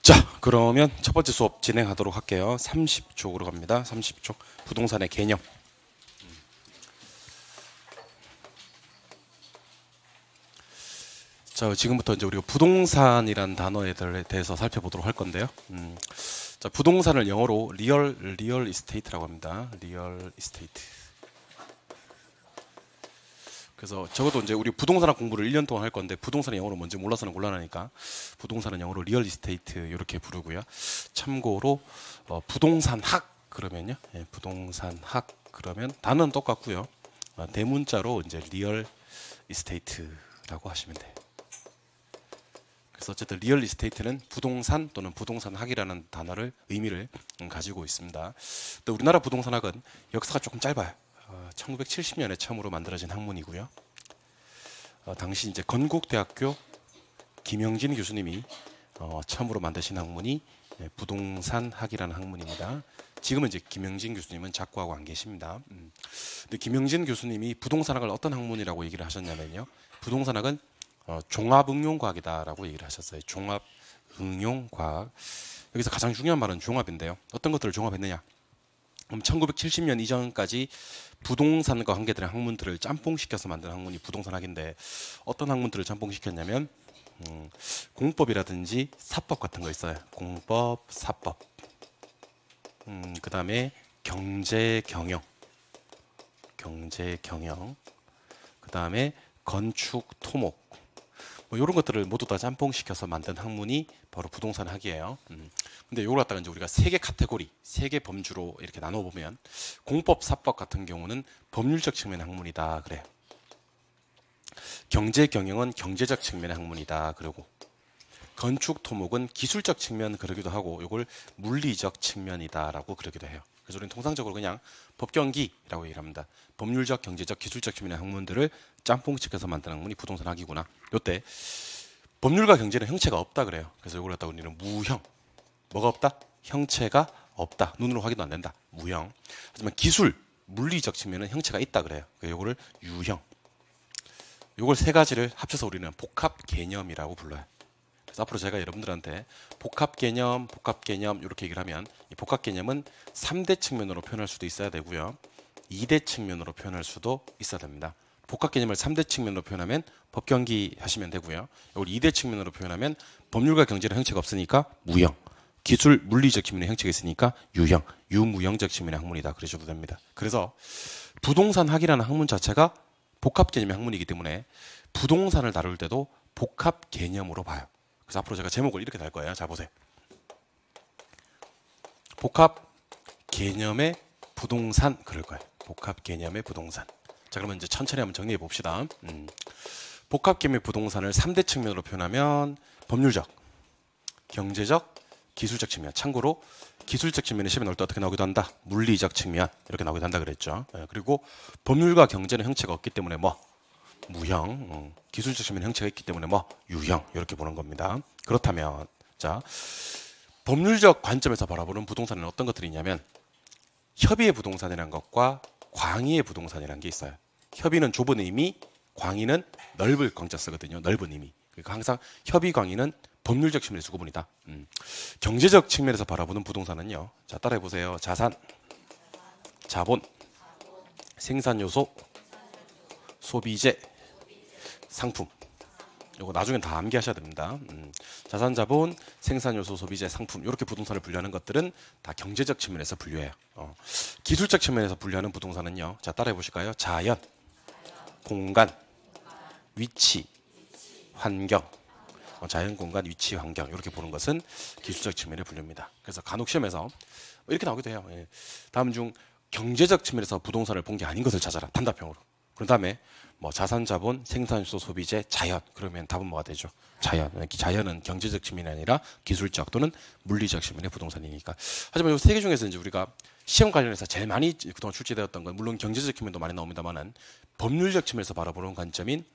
자, 그러면 첫 번째 수업 진행하도록 할게요. 30쪽으로 갑니다. 30쪽 부동산의 개념. 자, 지금부터 이제 우리가 부동산이란 단어에 대해서 살펴보도록 할 건데요. 자, 부동산을 영어로 리얼 이스테이트라고 합니다. 리얼 이스테이트. 그래서 적어도 이제 우리 부동산학 공부를 1년 동안 할 건데 부동산의 영어로 뭔지 몰라서는 곤란하니까 부동산은 영어로 리얼 이스테이트 이렇게 부르고요. 참고로 부동산학 그러면요. 예, 부동산학 그러면 단어는 똑같고요. 대문자로 이제 리얼 이스테이트라고 하시면 돼요. 그래서 어쨌든 리얼 이스테이트는 부동산 또는 부동산학이라는 단어를 의미를 가지고 있습니다. 또 우리나라 부동산학은 역사가 조금 짧아요. 1970년에 처음으로 만들어진 학문이고요. 당시 이제 건국대학교 김영진 교수님이 처음으로 만드신 학문이 부동산학이라는 학문입니다. 지금은 이제 김영진 교수님은 작고하고 안 계십니다. 근데 김영진 교수님이 부동산학을 어떤 학문이라고 얘기를 하셨냐면요. 부동산학은 종합응용과학이다라고 얘기를 하셨어요. 종합응용과학. 여기서 가장 중요한 말은 종합인데요. 어떤 것들을 종합했느냐? 그럼 1970년 이전까지 부동산과 관계되는 학문들을 짬뽕시켜서 만든 학문이 부동산학인데 어떤 학문들을 짬뽕시켰냐면 공법이라든지 사법 같은 거 있어요. 공법, 사법. 그 다음에 경제경영. 그 다음에 건축, 토목. 뭐 이런 것들을 모두 다 짬뽕시켜서 만든 학문이 바로 부동산학이에요. 근데 이걸 갖다가 이제 우리가 세 개 카테고리, 세 개 범주로 이렇게 나눠보면 공법, 사법 같은 경우는 법률적 측면의 학문이다 그래요. 경제 경영은 경제적 측면의 학문이다 그러고 건축, 토목은 기술적 측면 그러기도 하고 이걸 물리적 측면이다라고 그러기도 해요. 그래서 우리는 통상적으로 그냥 법경기라고 얘기를 합니다. 법률적, 경제적, 기술적 측면의 학문들을 짬뽕시켜서 만든 학문이 부동산학이구나. 이때 법률과 경제는 형체가 없다 그래요. 그래서 이걸 갖다가 우리는 무형. 뭐가 없다? 형체가 없다. 눈으로 확인도 안 된다. 무형. 하지만 기술, 물리적 측면은 형체가 있다 그래요. 그래서 이거를 유형. 이걸 세 가지를 합쳐서 우리는 복합 개념이라고 불러요. 그래서 앞으로 제가 여러분들한테 복합 개념 이렇게 얘기를 하면 이 복합 개념은 3대 측면으로 표현할 수도 있어야 되고요. 2대 측면으로 표현할 수도 있어야 됩니다. 복합 개념을 3대 측면으로 표현하면 법경기 하시면 되고요. 이걸 2대 측면으로 표현하면 법률과 경제는 형체가 없으니까 무형. 기술, 물리적 측면의 형체가 있으니까 유형, 유무형적 측면의 학문이다. 그러셔도 됩니다. 그래서 부동산학이라는 학문 자체가 복합 개념의 학문이기 때문에 부동산을 다룰 때도 복합 개념으로 봐요. 그래서 앞으로 제가 제목을 이렇게 달 거예요. 자, 보세요. 복합 개념의 부동산 그럴 거예요. 복합 개념의 부동산. 자, 그러면 이제 천천히 한번 정리해 봅시다. 복합 개념의 부동산을 3대 측면으로 표현하면 법률적, 경제적, 기술적 측면. 참고로 기술적 측면의 시험에 나올 때 어떻게 나오기도 한다. 물리적 측면 이렇게 나오기도 한다 그랬죠. 그리고 법률과 경제는 형체가 없기 때문에 뭐 무형, 기술적 측면 형체가 있기 때문에 뭐 유형 이렇게 보는 겁니다. 그렇다면 자, 법률적 관점에서 바라보는 부동산은 어떤 것들이 있냐면 협의의 부동산이라는 것과 광의의 부동산이라는 게 있어요. 협의는 좁은 의미, 광의는 넓을 광자 쓰거든요. 넓은 의미. 그러니까 항상 협의 광의는 법률적 측면에서 구분이다. 경제적 측면에서 바라보는 부동산은요. 자, 따라해 보세요. 자산, 자본, 생산 요소, 소비재, 상품. 이거 나중엔 다 암기하셔야 됩니다. 자산, 자본, 생산 요소, 소비재, 상품 이렇게 부동산을 분류하는 것들은 다 경제적 측면에서 분류해요. 기술적 측면에서 분류하는 부동산은요. 자, 따라해 보실까요? 자연, 공간, 위치, 환경. 자연, 공간, 위치, 환경 이렇게 보는 것은 기술적 측면의 분류입니다. 그래서 간혹 시험에서 이렇게 나오기도 해요. 다음 중 경제적 측면에서 부동산을 본 게 아닌 것을 찾아라. 단답형으로. 그런 다음에 뭐 자산, 자본, 생산요소, 소비재, 자연. 그러면 답은 뭐가 되죠? 자연. 자연은 경제적 측면이 아니라 기술적 또는 물리적 측면의 부동산이니까. 하지만 이 세 개 중에서 이제 우리가 시험 관련해서 제일 많이 그동안 출제되었던 건 물론 경제적 측면도 많이 나옵니다만은 법률적 측면에서 바라보는 관점인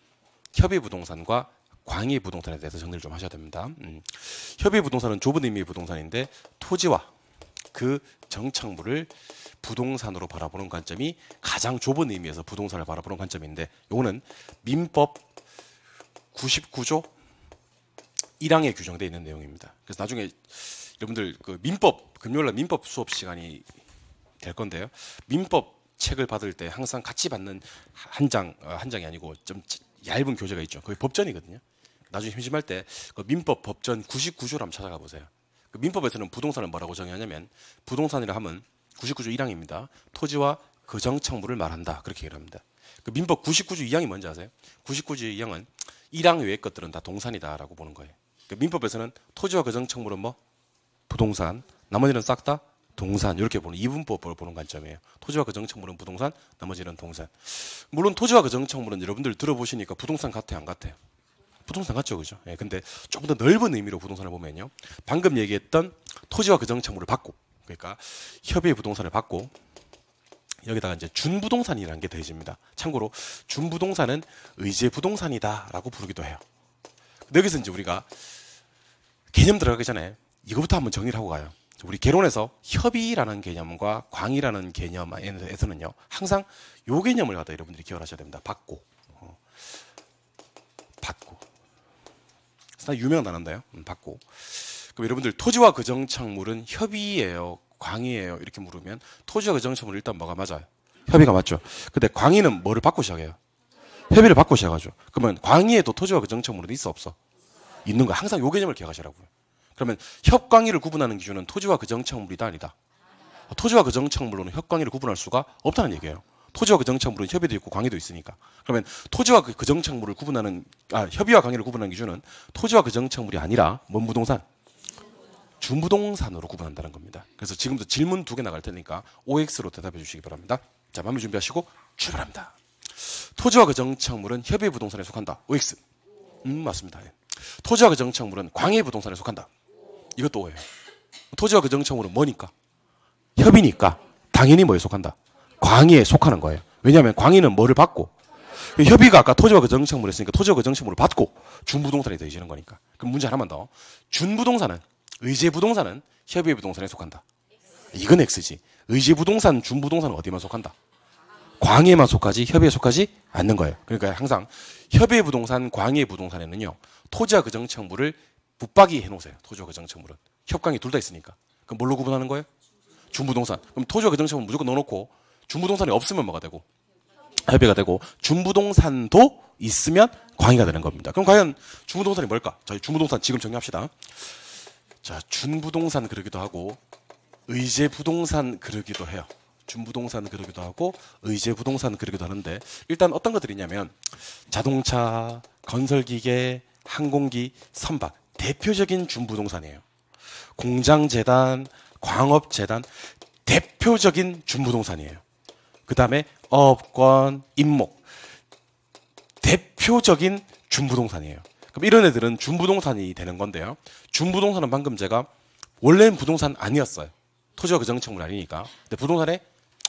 협의 부동산과 광의 부동산에 대해서 정리를 좀 하셔야 됩니다. 협의 부동산은 좁은 의미의 부동산인데 토지와 그 정착물을 부동산으로 바라보는 관점이 가장 좁은 의미에서 부동산을 바라보는 관점인데 이거는 민법 99조 1항에 규정되어 있는 내용입니다. 그래서 나중에 여러분들 그 민법, 금요일날 민법 수업 시간이 될 건데요. 민법 책을 받을 때 항상 같이 받는 한 장이 아니고 좀 얇은 교재가 있죠. 그게 법전이거든요. 나중에 심심할 때 그 민법 법전 99조를 한번 찾아가 보세요. 그 민법에서는 부동산을 뭐라고 정의하냐면 부동산이라 하면 99조 1항입니다. 토지와 거정청물을 말한다. 그렇게 얘기를 합니다. 그 민법 99조 2항이 뭔지 아세요? 99조 2항은 1항 외의 것들은 다 동산이다라고 보는 거예요. 그 민법에서는 토지와 거정청물은 뭐 부동산, 나머지는 싹 다 동산, 이렇게 보는 이분법을 보는 관점이에요. 토지와 거정청물은 부동산, 나머지는 동산. 물론 토지와 거정청물은 여러분들 들어보시니까 부동산 같아요, 안 같아요? 부동산 같죠, 그죠? 예, 근데 조금 더 넓은 의미로 부동산을 보면요. 방금 얘기했던 토지와 거정청물을 받고, 그러니까 협의의 부동산을 받고, 여기다가 이제 준부동산이라는 게 더해집니다. 참고로 준부동산은 의제 부동산이다라고 부르기도 해요. 여기서 이제 우리가 개념 들어가기 전에 이거부터 한번 정리를 하고 가요. 우리 개론에서 협의라는 개념과 광의라는 개념에서는요, 항상 요 개념을 갖다 여러분들이 기억하셔야 됩니다. 받고. 유명한 단어인데요. 받고. 그럼 여러분들 토지와 거정청물은 협의예요, 광의예요? 이렇게 물으면 토지와 거정청물은 일단 뭐가 맞아요? 협의가 맞죠. 근데 광의는 뭐를 받고 시작해요? 협의를 받고 시작하죠. 그러면 광의에도 토지와 거정청물은 있어 없어? 있는 거. 항상 요 개념을 기억하시라고요. 그러면 협광의를 구분하는 기준은 토지와 거정청물이다 아니다? 토지와 거정청물로는 협광의를 구분할 수가 없다는 얘기예요. 토지와 거정청물은 협의도 있고 광의도 있으니까. 그러면 토지와 거정청물을 구분하는 협의와 광의를 구분하는 기준은 토지와 거정청물이 아니라 뭔 부동산? 준부동산으로 구분한다는 겁니다. 그래서 지금부터 질문 2개 나갈 테니까 OX로 대답해 주시기 바랍니다. 자, 마무리 준비하시고 출발합니다. 토지와 거정청물은 협의의 부동산에 속한다. OX. 맞습니다. 토지와 거정청물은 광의의 부동산에 속한다. 이것도 오해요. 토지와 거정청물은 뭐니까? 협의니까 당연히 뭐에 속한다? 광의에 속하는 거예요. 왜냐하면 광의는 뭐를 받고, 협의가 아까 토지와 거정청물을 했으니까 토지와 거정청물을 받고 준부동산이 더해지는 거니까. 그럼 문제 하나만 더. 준부동산은, 의제 부동산은 협의의 부동산에 속한다. 이건 X지. 의제 부동산, 준부동산은 어디만 속한다? 광의에만 속하지 협의에 속하지 않는 거예요. 그러니까 항상 협의의 부동산, 광의의 부동산에는요, 토지와 거정청물을 붙박이 해놓으세요. 토지와 거정청물은. 협광이 둘 다 있으니까. 그럼 뭘로 구분하는 거예요? 준부동산. 그럼 토지와 거정청물 무조건 넣어놓고 준부동산이 없으면 뭐가 되고? 협의가 되고, 준부동산도 있으면 광의가 되는 겁니다. 그럼 과연 준부동산이 뭘까? 저희 준부동산 지금 정리합시다. 자, 준부동산 그러기도 하고 의제 부동산 그러기도 해요. 준부동산 그러기도 하고 의제 부동산 그러기도 하는데, 일단 어떤 것들이 있냐면 자동차, 건설기계, 항공기, 선박, 대표적인 준부동산이에요. 공장재단, 광업재단, 대표적인 준부동산이에요. 그 다음에 어업권, 임목, 대표적인 준부동산이에요. 그럼 이런 애들은 준부동산이 되는 건데요. 준부동산은 방금 제가 원래는 부동산 아니었어요. 토지와 거정청물 아니니까. 근데 부동산에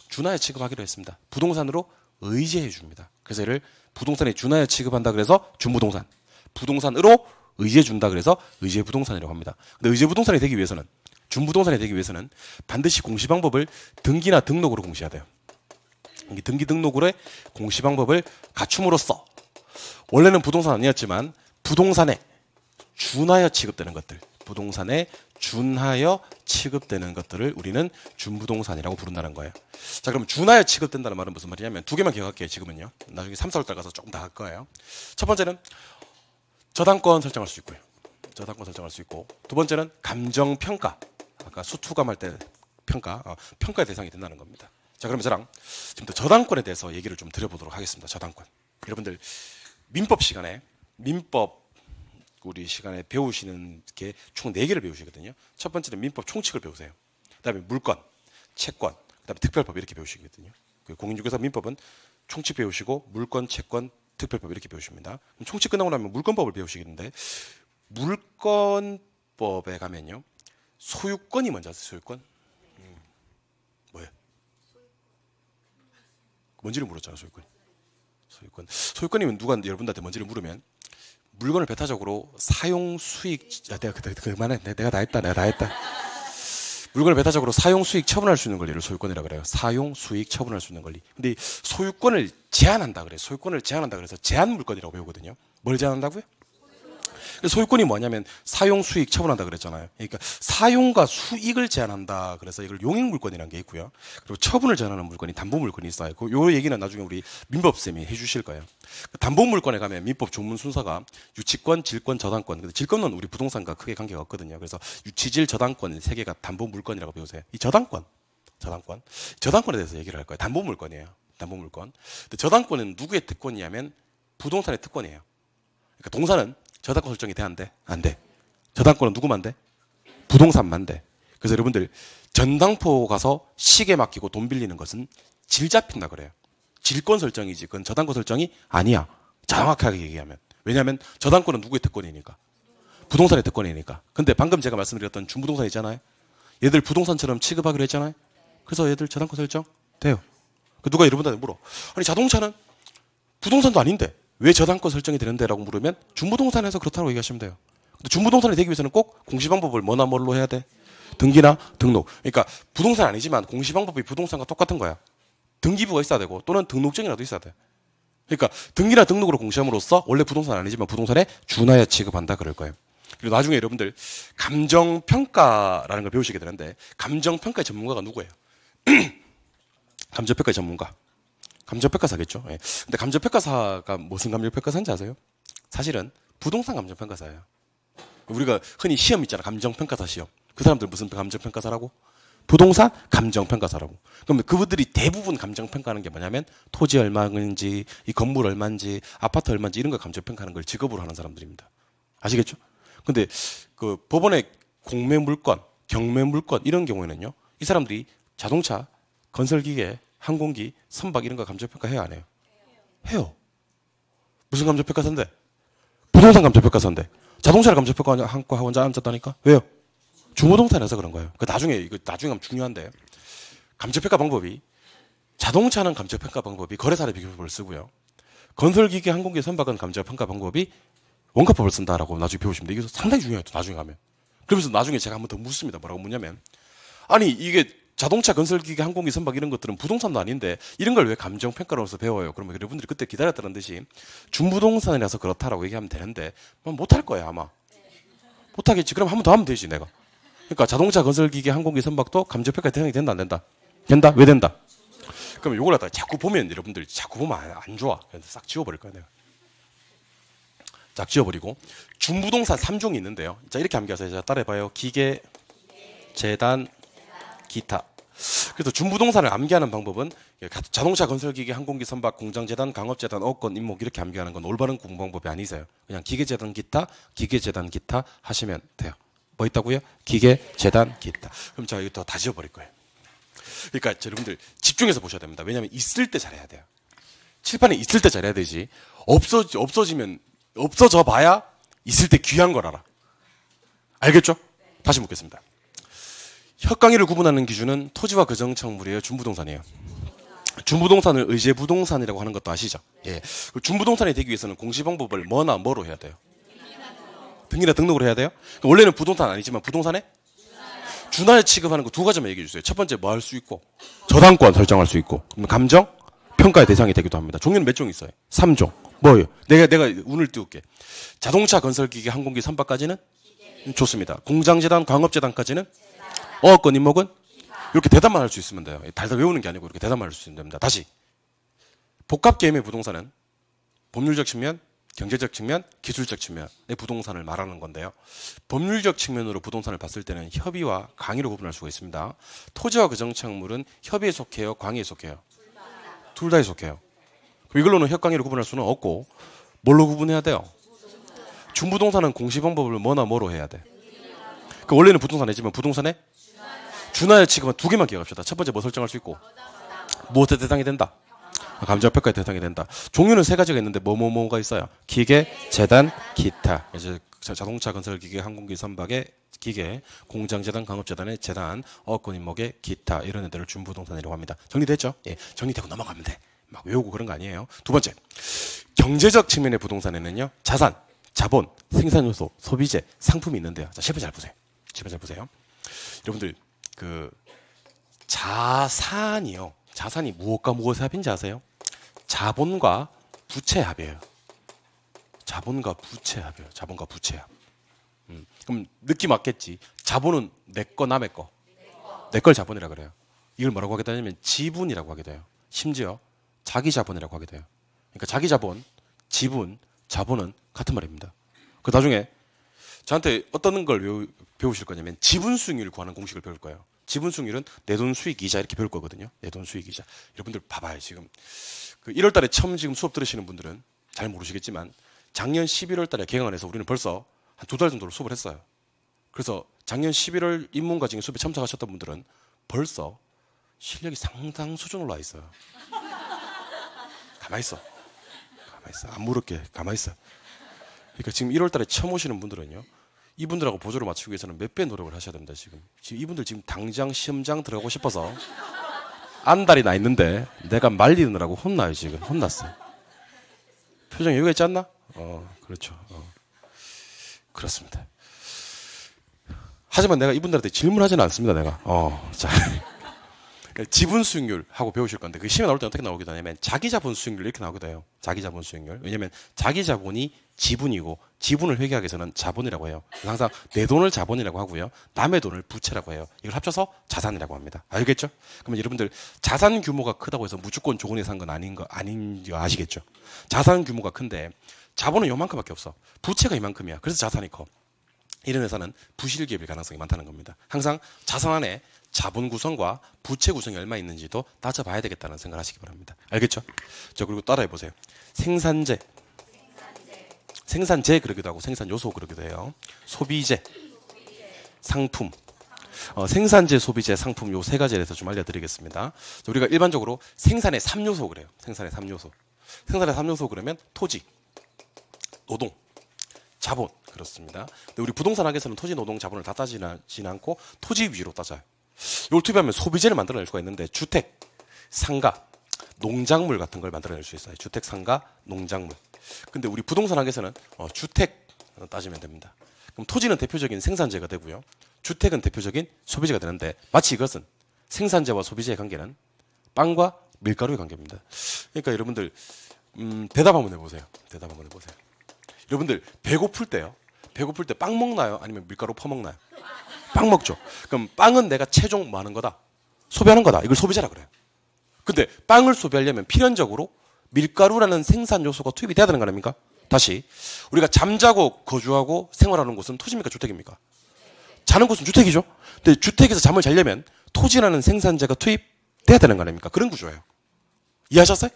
준하여 취급하기로 했습니다. 부동산으로 의제해 줍니다. 그래서 얘를 부동산에 준하여 취급한다 그래서 준부동산. 부동산으로 의제해 준다 그래서 의제 부동산이라고 합니다. 근데 의제 부동산이 되기 위해서는, 준부동산이 되기 위해서는 반드시 공시방법을 등기나 등록으로 공시해야 돼요. 등기 등록으로의 공시방법을 갖춤으로써 원래는 부동산 아니었지만 부동산에 준하여 취급되는 것들, 부동산에 준하여 취급되는 것들을 우리는 준부동산이라고 부른다는 거예요. 자, 그럼 준하여 취급된다는 말은 무슨 말이냐면 2개만 기억할게요. 지금은요. 나중에 3, 4월달 가서 조금 더 할 거예요. 첫 번째는 저당권 설정할 수 있고요. 저당권 설정할 수 있고, 두 번째는 감정평가. 아까 수투감 할 때 평가의 대상이 된다는 겁니다. 자, 그러면 저랑 지금부터 저당권에 대해서 얘기를 좀 드려보도록 하겠습니다. 저당권. 여러분들 민법 시간에 우리 시간에 배우시는 게 총 4개를 배우시거든요. 첫 번째는 민법 총칙을 배우세요. 그 다음에 물권, 채권, 그 다음에 특별법 이렇게 배우시거든요. 공인중개사 민법은 총칙 배우시고 물권, 채권, 특별법 이렇게 배우십니다. 그럼 총칙 끝나고 나면 물권법을 배우시겠는데, 물권법에 가면요, 소유권이 먼저 아세요? 소유권? 뭐예요? 뭔지를 물었잖아. 소유권이면 누가 여러분들한테 뭔지를 물으면 물건을 배타적으로 사용 수익, 그만해. 내가 다 했다. 물건을 배타적으로 사용 수익 처분할 수 있는 권리를 소유권이라고 그래요. 사용 수익 처분할 수 있는 권리. 근데 소유권을 제한한다 그래요. 소유권을 제한한다 그래서 제한 물권이라고 배우거든요. 뭘 제한한다고요? 소유권이 뭐냐면 사용, 수익, 처분한다 그랬잖아요. 그러니까 사용과 수익을 제한한다. 그래서 이걸 용익물권이라는 게 있고요. 그리고 처분을 제한하는 물건이 담보물권이 있어요. 요 얘기는 나중에 우리 민법쌤이 해주실 거예요. 담보물권에 가면 민법 조문 순서가 유치권, 질권, 저당권. 근데 질권은 우리 부동산과 크게 관계가 없거든요. 그래서 유치질, 저당권 세 개가 담보물권이라고 배우세요. 이 저당권에 대해서 얘기를 할 거예요. 담보물권이에요. 담보물권. 근데 저당권은 누구의 특권이냐면 부동산의 특권이에요. 그러니까 동산은 저당권 설정이 돼, 안 돼? 안 돼. 저당권은 누구만 돼? 부동산만 돼. 그래서 여러분들 전당포 가서 시계 맡기고 돈 빌리는 것은 질 잡힌다 그래요. 질권 설정이지 그건 저당권 설정이 아니야. 정확하게 얘기하면. 왜냐하면 저당권은 누구의 특권이니까. 부동산의 특권이니까. 근데 방금 제가 말씀드렸던 준부동산 있잖아요. 얘들 부동산처럼 취급하기로 했잖아요. 그래서 얘들 저당권 설정 돼요. 누가 여러분한테 물어. 아니 자동차는 부동산도 아닌데 왜 저당권 설정이 되는데? 라고 물으면 준부동산에서 그렇다고 얘기하시면 돼요. 근데 준부동산이 되기 위해서는 꼭 공시방법을 뭐나 뭘로 해야 돼? 등기나 등록. 그러니까 부동산 아니지만 공시방법이 부동산과 똑같은 거야. 등기부가 있어야 되고 또는 등록증이라도 있어야 돼. 그러니까 등기나 등록으로 공시함으로써 원래 부동산 아니지만 부동산에 준하여 취급한다 그럴 거예요. 그리고 나중에 여러분들 감정평가라는 걸 배우시게 되는데 감정평가의 전문가가 누구예요? 감정평가의 전문가. 감정평가사겠죠. 예. 근데 감정평가사가 무슨 감정평가사인지 아세요? 사실은 부동산 감정평가사예요. 우리가 흔히 시험 있잖아. 감정평가사 시험. 그 사람들 무슨 감정평가사라고? 부동산 감정평가사라고. 그럼 그분들이 대부분 감정평가하는 게 뭐냐면 토지 얼마인지, 이 건물 얼마인지, 아파트 얼마인지 이런 거 감정평가하는 걸 직업으로 하는 사람들입니다. 아시겠죠? 근데 그 법원의 공매물권, 경매물권 이런 경우에는요. 이 사람들이 자동차, 건설기계, 항공기, 선박 이런 거 감정평가 해요, 안 해요? 해요. 무슨 감정평가사인데? 부동산 감정평가사인데. 자동차를 감정평가하고 혼자 앉았다니까? 왜요? 주무동산에서 그런 거예요. 나중에 가면 중요한데. 감정평가 방법이 자동차는 감정평가 방법이 거래사례 비교법을 쓰고요. 건설기계, 항공기, 선박은 감정평가 방법이 원가법을 쓴다라고 나중에 배우시면 돼요. 이게 상당히 중요해요. 나중에 가면. 그러면서 나중에 제가 한번 더 묻습니다. 뭐라고 묻냐면 아니 이게 자동차, 건설기계, 항공기, 선박 이런 것들은 부동산도 아닌데 이런 걸 왜 감정평가로서 배워요? 그러면 여러분들이 그때 기다렸다는 듯이 준부동산이라서 그렇다라고 얘기하면 되는데 못할 거예요 아마. 못하겠지. 그럼 한 번 더 하면 되지 내가. 그러니까 자동차, 건설기계, 항공기, 선박도 감정평가에 대상이 된다 안 된다? 된다? 왜 된다? 그럼 이걸 갖다가 자꾸 보면 여러분들 자꾸 보면 안 좋아. 그래서 싹 지워버릴 거야 내가. 싹 지워버리고 준부동산 3종이 있는데요. 자 이렇게 암기하세요. 자 따라해봐요. 기계, 재단, 기타. 그래서 준부동산을 암기하는 방법은 자동차, 건설기계, 항공기, 선박, 공장재단, 강업재단, 어권, 임목 이렇게 암기하는 건 올바른 공부방법이 아니세요. 그냥 기계재단, 기타, 기계재단, 기타 하시면 돼요. 뭐 있다고요? 기계, 재단, 기타. 그럼 자 이거 다 지워버릴 거예요. 그러니까 여러분들 집중해서 보셔야 됩니다. 왜냐하면 있을 때 잘해야 돼요. 칠판에 있을 때 잘해야 되지. 없어지면 없어져 봐야 있을 때 귀한 걸 알아. 알겠죠? 다시 묻겠습니다. 혈강이를 구분하는 기준은 토지와 거정청물이에요. 준부동산이에요. 준부동산을 의제부동산이라고 하는 것도 아시죠? 예. 준부동산이 되기 위해서는 공시방법을 뭐나 뭐로 해야 돼요? 등기나 등록을 해야 돼요? 원래는 부동산 아니지만 부동산에 준하에 취급하는 거 두 가지만 얘기해 주세요. 첫 번째 뭐 할 수 있고 저당권 설정할 수 있고 감정 평가의 대상이 되기도 합니다. 종류는 몇 종 있어요? 3종. 뭐예요? 내가 운을 띄울게. 자동차, 건설기계, 항공기, 선박까지는 좋습니다. 공장재단, 광업재단까지는 어권, 임목은 이렇게 대답만 할 수 있으면 돼요. 달달 외우는 게 아니고 이렇게 대답만 할 수 있으면 됩니다. 다시 복합개념의 부동산은 법률적 측면, 경제적 측면, 기술적 측면의 부동산을 말하는 건데요. 법률적 측면으로 부동산을 봤을 때는 협의와 강의로 구분할 수가 있습니다. 토지와 거정청물은 협의에 속해요? 강의에 속해요? 둘 다에 속해요. 그럼 이걸로는 협강의로 구분할 수는 없고 뭘로 구분해야 돼요? 준부동산은 공시방법을 뭐나 뭐로 해야 돼? 그 원래는 부동산 아니지만 부동산에 준하에 취급한 두 개만 기억합시다. 첫 번째 뭐 설정할 수 있고 무엇의 대상이 된다? 감정평가의 대상이 된다. 종류는 세 가지가 있는데 뭐가 있어요? 기계, 재단, 기타. 이제 자동차, 건설기계, 항공기, 선박의 기계, 공장재단, 강업재단의 재단, 어권, 임목의 기타 이런 애들을 준부동산이라고 합니다. 정리됐죠? 예, 정리되고 넘어가면 돼. 막 외우고 그런 거 아니에요. 두 번째, 경제적 측면의 부동산에는요. 자산, 자본, 생산요소, 소비재, 상품이 있는데요. 자, 셰프 잘 보세요. 셰프 잘 보세요. 여러분들 그 자산이요. 자산이 무엇과 무엇의 합인지 아세요? 자본과 부채의 합이에요. 자본과 부채 합이에요. 자본과 부채 합. 그럼 느낌 왔겠지. 자본은 내 거, 남의 거. 내 걸 자본이라 그래요. 이걸 뭐라고 하게 되냐면 지분이라고 하게 돼요. 심지어 자기 자본이라고 하게 돼요. 그러니까 자기 자본, 지분, 자본은 같은 말입니다. 그 나중에 저한테 어떤 걸 배우실 거냐면 지분 수익률 구하는 공식을 배울 거예요. 지분 수익률은 내 돈 수익 이자 이렇게 배울 거거든요. 내 돈 수익 이자. 여러분들 봐봐요. 지금 그 1월 달에 처음 지금 수업 들으시는 분들은 잘 모르시겠지만 작년 11월 달에 개강을 해서 우리는 벌써 한 2달 정도로 수업을 했어요. 그래서 작년 11월 인문과정에 수업에 참석하셨던 분들은 벌써 실력이 상당 수준으로 와 있어요. 가만히 있어. 가만히 있어. 안 물을게. 가만히 있어. 그러니까 지금 1월 달에 처음 오시는 분들은요. 이분들하고 보조를 맞추기 위해서는 몇 배 노력을 하셔야 됩니다. 지금 이분들 지금 당장 시험장 들어가고 싶어서 안달이 나 있는데 내가 말리느라고 혼나요. 지금 혼났어요. 표정이 여유가 있지 않나? 그렇죠. 그렇습니다. 하지만 내가 이분들한테 질문하지는 않습니다. 내가. 자. 지분 수익률 하고 배우실 건데 그 시험에 나올 때 어떻게 나오기도 하냐면 자기 자본 수익률 이렇게 나오기도 해요. 자기 자본 수익률. 왜냐하면 자기 자본이 지분이고 지분을 회계하기 위해서는 자본이라고 해요. 항상 내 돈을 자본이라고 하고요. 남의 돈을 부채라고 해요. 이걸 합쳐서 자산이라고 합니다. 알겠죠? 그러면 여러분들 자산 규모가 크다고 해서 무조건 좋은 회사인 건 아닌 거 아시겠죠? 자산 규모가 큰데 자본은 요만큼밖에 없어. 부채가 이만큼이야. 그래서 자산이 커. 이런 회사는 부실 기업일 가능성이 많다는 겁니다. 항상 자산 안에 자본 구성과 부채 구성이 얼마 있는지도 따져봐야 되겠다는 생각을 하시기 바랍니다. 알겠죠? 저 그리고 따라해 보세요. 생산재 그러기도 하고 생산 요소 그러기도 해요. 소비재, 상품. 생산재, 소비재, 상품 요 세 가지에 대해서 좀 알려드리겠습니다. 우리가 일반적으로 생산의 3요소 그래요. 생산의 3요소. 생산의 3요소 그러면 토지, 노동, 자본 그렇습니다. 근데 우리 부동산 학에서는 토지, 노동, 자본을 다 따지는 않고 토지 위주로 따져요. 이걸 투입하면 소비재를 만들어낼 수가 있는데 주택, 상가, 농작물 같은 걸 만들어낼 수 있어요. 주택, 상가, 농작물. 근데 우리 부동산 학에서는 주택 따지면 됩니다. 그럼 토지는 대표적인 생산재가 되고요. 주택은 대표적인 소비재가 되는데 마치 이것은 생산재와 소비재의 관계는 빵과 밀가루의 관계입니다. 그러니까 여러분들 대답 한번 해보세요. 대답 한번 해보세요. 여러분들 배고플 때요. 배고플 때 빵 먹나요? 아니면 밀가루 퍼먹나요? 빵 먹죠. 그럼 빵은 내가 최종 뭐 하는 거다? 소비하는 거다. 이걸 소비재라 그래요. 근데 빵을 소비하려면 필연적으로 밀가루라는 생산 요소가 투입이 돼야 되는 거 아닙니까? 다시 우리가 잠자고 거주하고 생활하는 곳은 토지입니까? 주택입니까? 자는 곳은 주택이죠. 근데 주택에서 잠을 자려면 토지라는 생산재가 투입돼야 되는 거 아닙니까? 그런 구조예요. 이해하셨어요?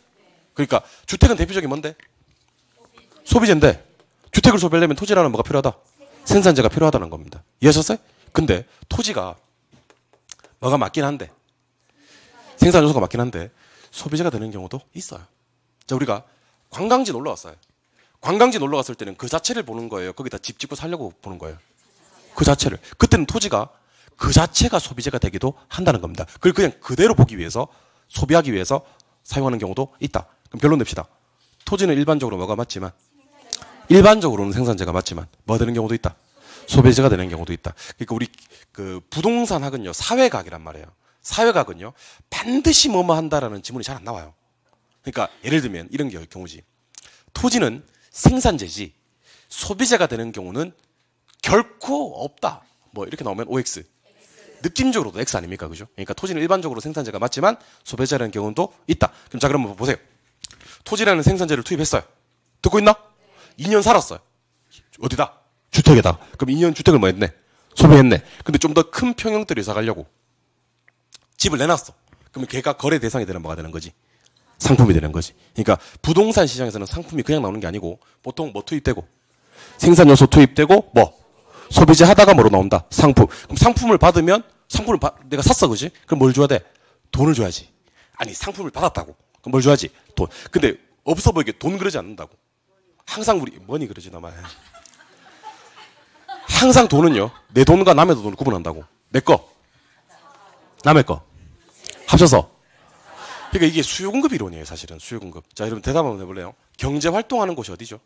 그러니까 주택은 대표적인 뭔데? 소비재인데 주택을 소비하려면 토지라는 뭐가 필요하다? 생산재가 필요하다는 겁니다. 이해하셨어요? 근데 토지가 뭐가 맞긴 한데 생산 요소가 맞긴 한데 소비재가 되는 경우도 있어요. 자, 우리가 관광지 놀러 왔어요. 관광지 놀러 갔을 때는 그 자체를 보는 거예요. 거기다 집 짓고 살려고 보는 거예요. 그 자체를. 그때는 토지가 그 자체가 소비재가 되기도 한다는 겁니다. 그걸 그냥 그대로 보기 위해서 소비하기 위해서 사용하는 경우도 있다. 그럼 결론 냅시다. 토지는 일반적으로 뭐가 맞지만 일반적으로는 생산재가 맞지만 뭐 되는 경우도 있다. 소비재가 되는 경우도 있다. 그러니까 우리 그 부동산 학은요 사회학이란 말이에요. 사회학은요 반드시 뭐뭐 한다라는 지문이 잘 안 나와요. 그러니까 예를 들면 이런 경우지. 토지는 생산재지 소비재가 되는 경우는 결코 없다. 뭐 이렇게 나오면 OX. 느낌적으로도 X 아닙니까? 그죠? 그러니까 토지는 일반적으로 생산재가 맞지만 소비재라는 경우도 있다. 그럼 자 그럼 보세요. 토지라는 생산재를 투입했어요. 듣고 있나? 2년 살았어요. 어디다? 주택에다. 그럼 2년 주택을 뭐 했네? 소비했네. 근데 좀 더 큰 평형대로 이사 가려고 집을 내놨어. 그러면 걔가 거래 대상이 되는 뭐가 되는 거지? 상품이 되는 거지. 그러니까 부동산 시장에서는 상품이 그냥 나오는 게 아니고 보통 뭐 투입되고 생산 요소 투입되고 뭐 소비재 하다가 뭐로 나온다? 상품. 그럼 상품을 받으면 상품을 내가 샀어, 그지? 그럼 뭘 줘야 돼? 돈을 줘야지. 아니 상품을 받았다고. 그럼 뭘 줘야지? 돈. 근데 없어 보이게 돈 그러지 않는다고. 항상 우리 뭐니 그러지 나만. 항상 돈은요 내 돈과 남의 돈을 구분한다고. 내 거, 남의 거 합쳐서. 그러니까 이게 수요공급 이론이에요, 사실은. 수요공급. 자, 여러분 대답 한번 해볼래요? 경제 활동하는 곳이 어디죠?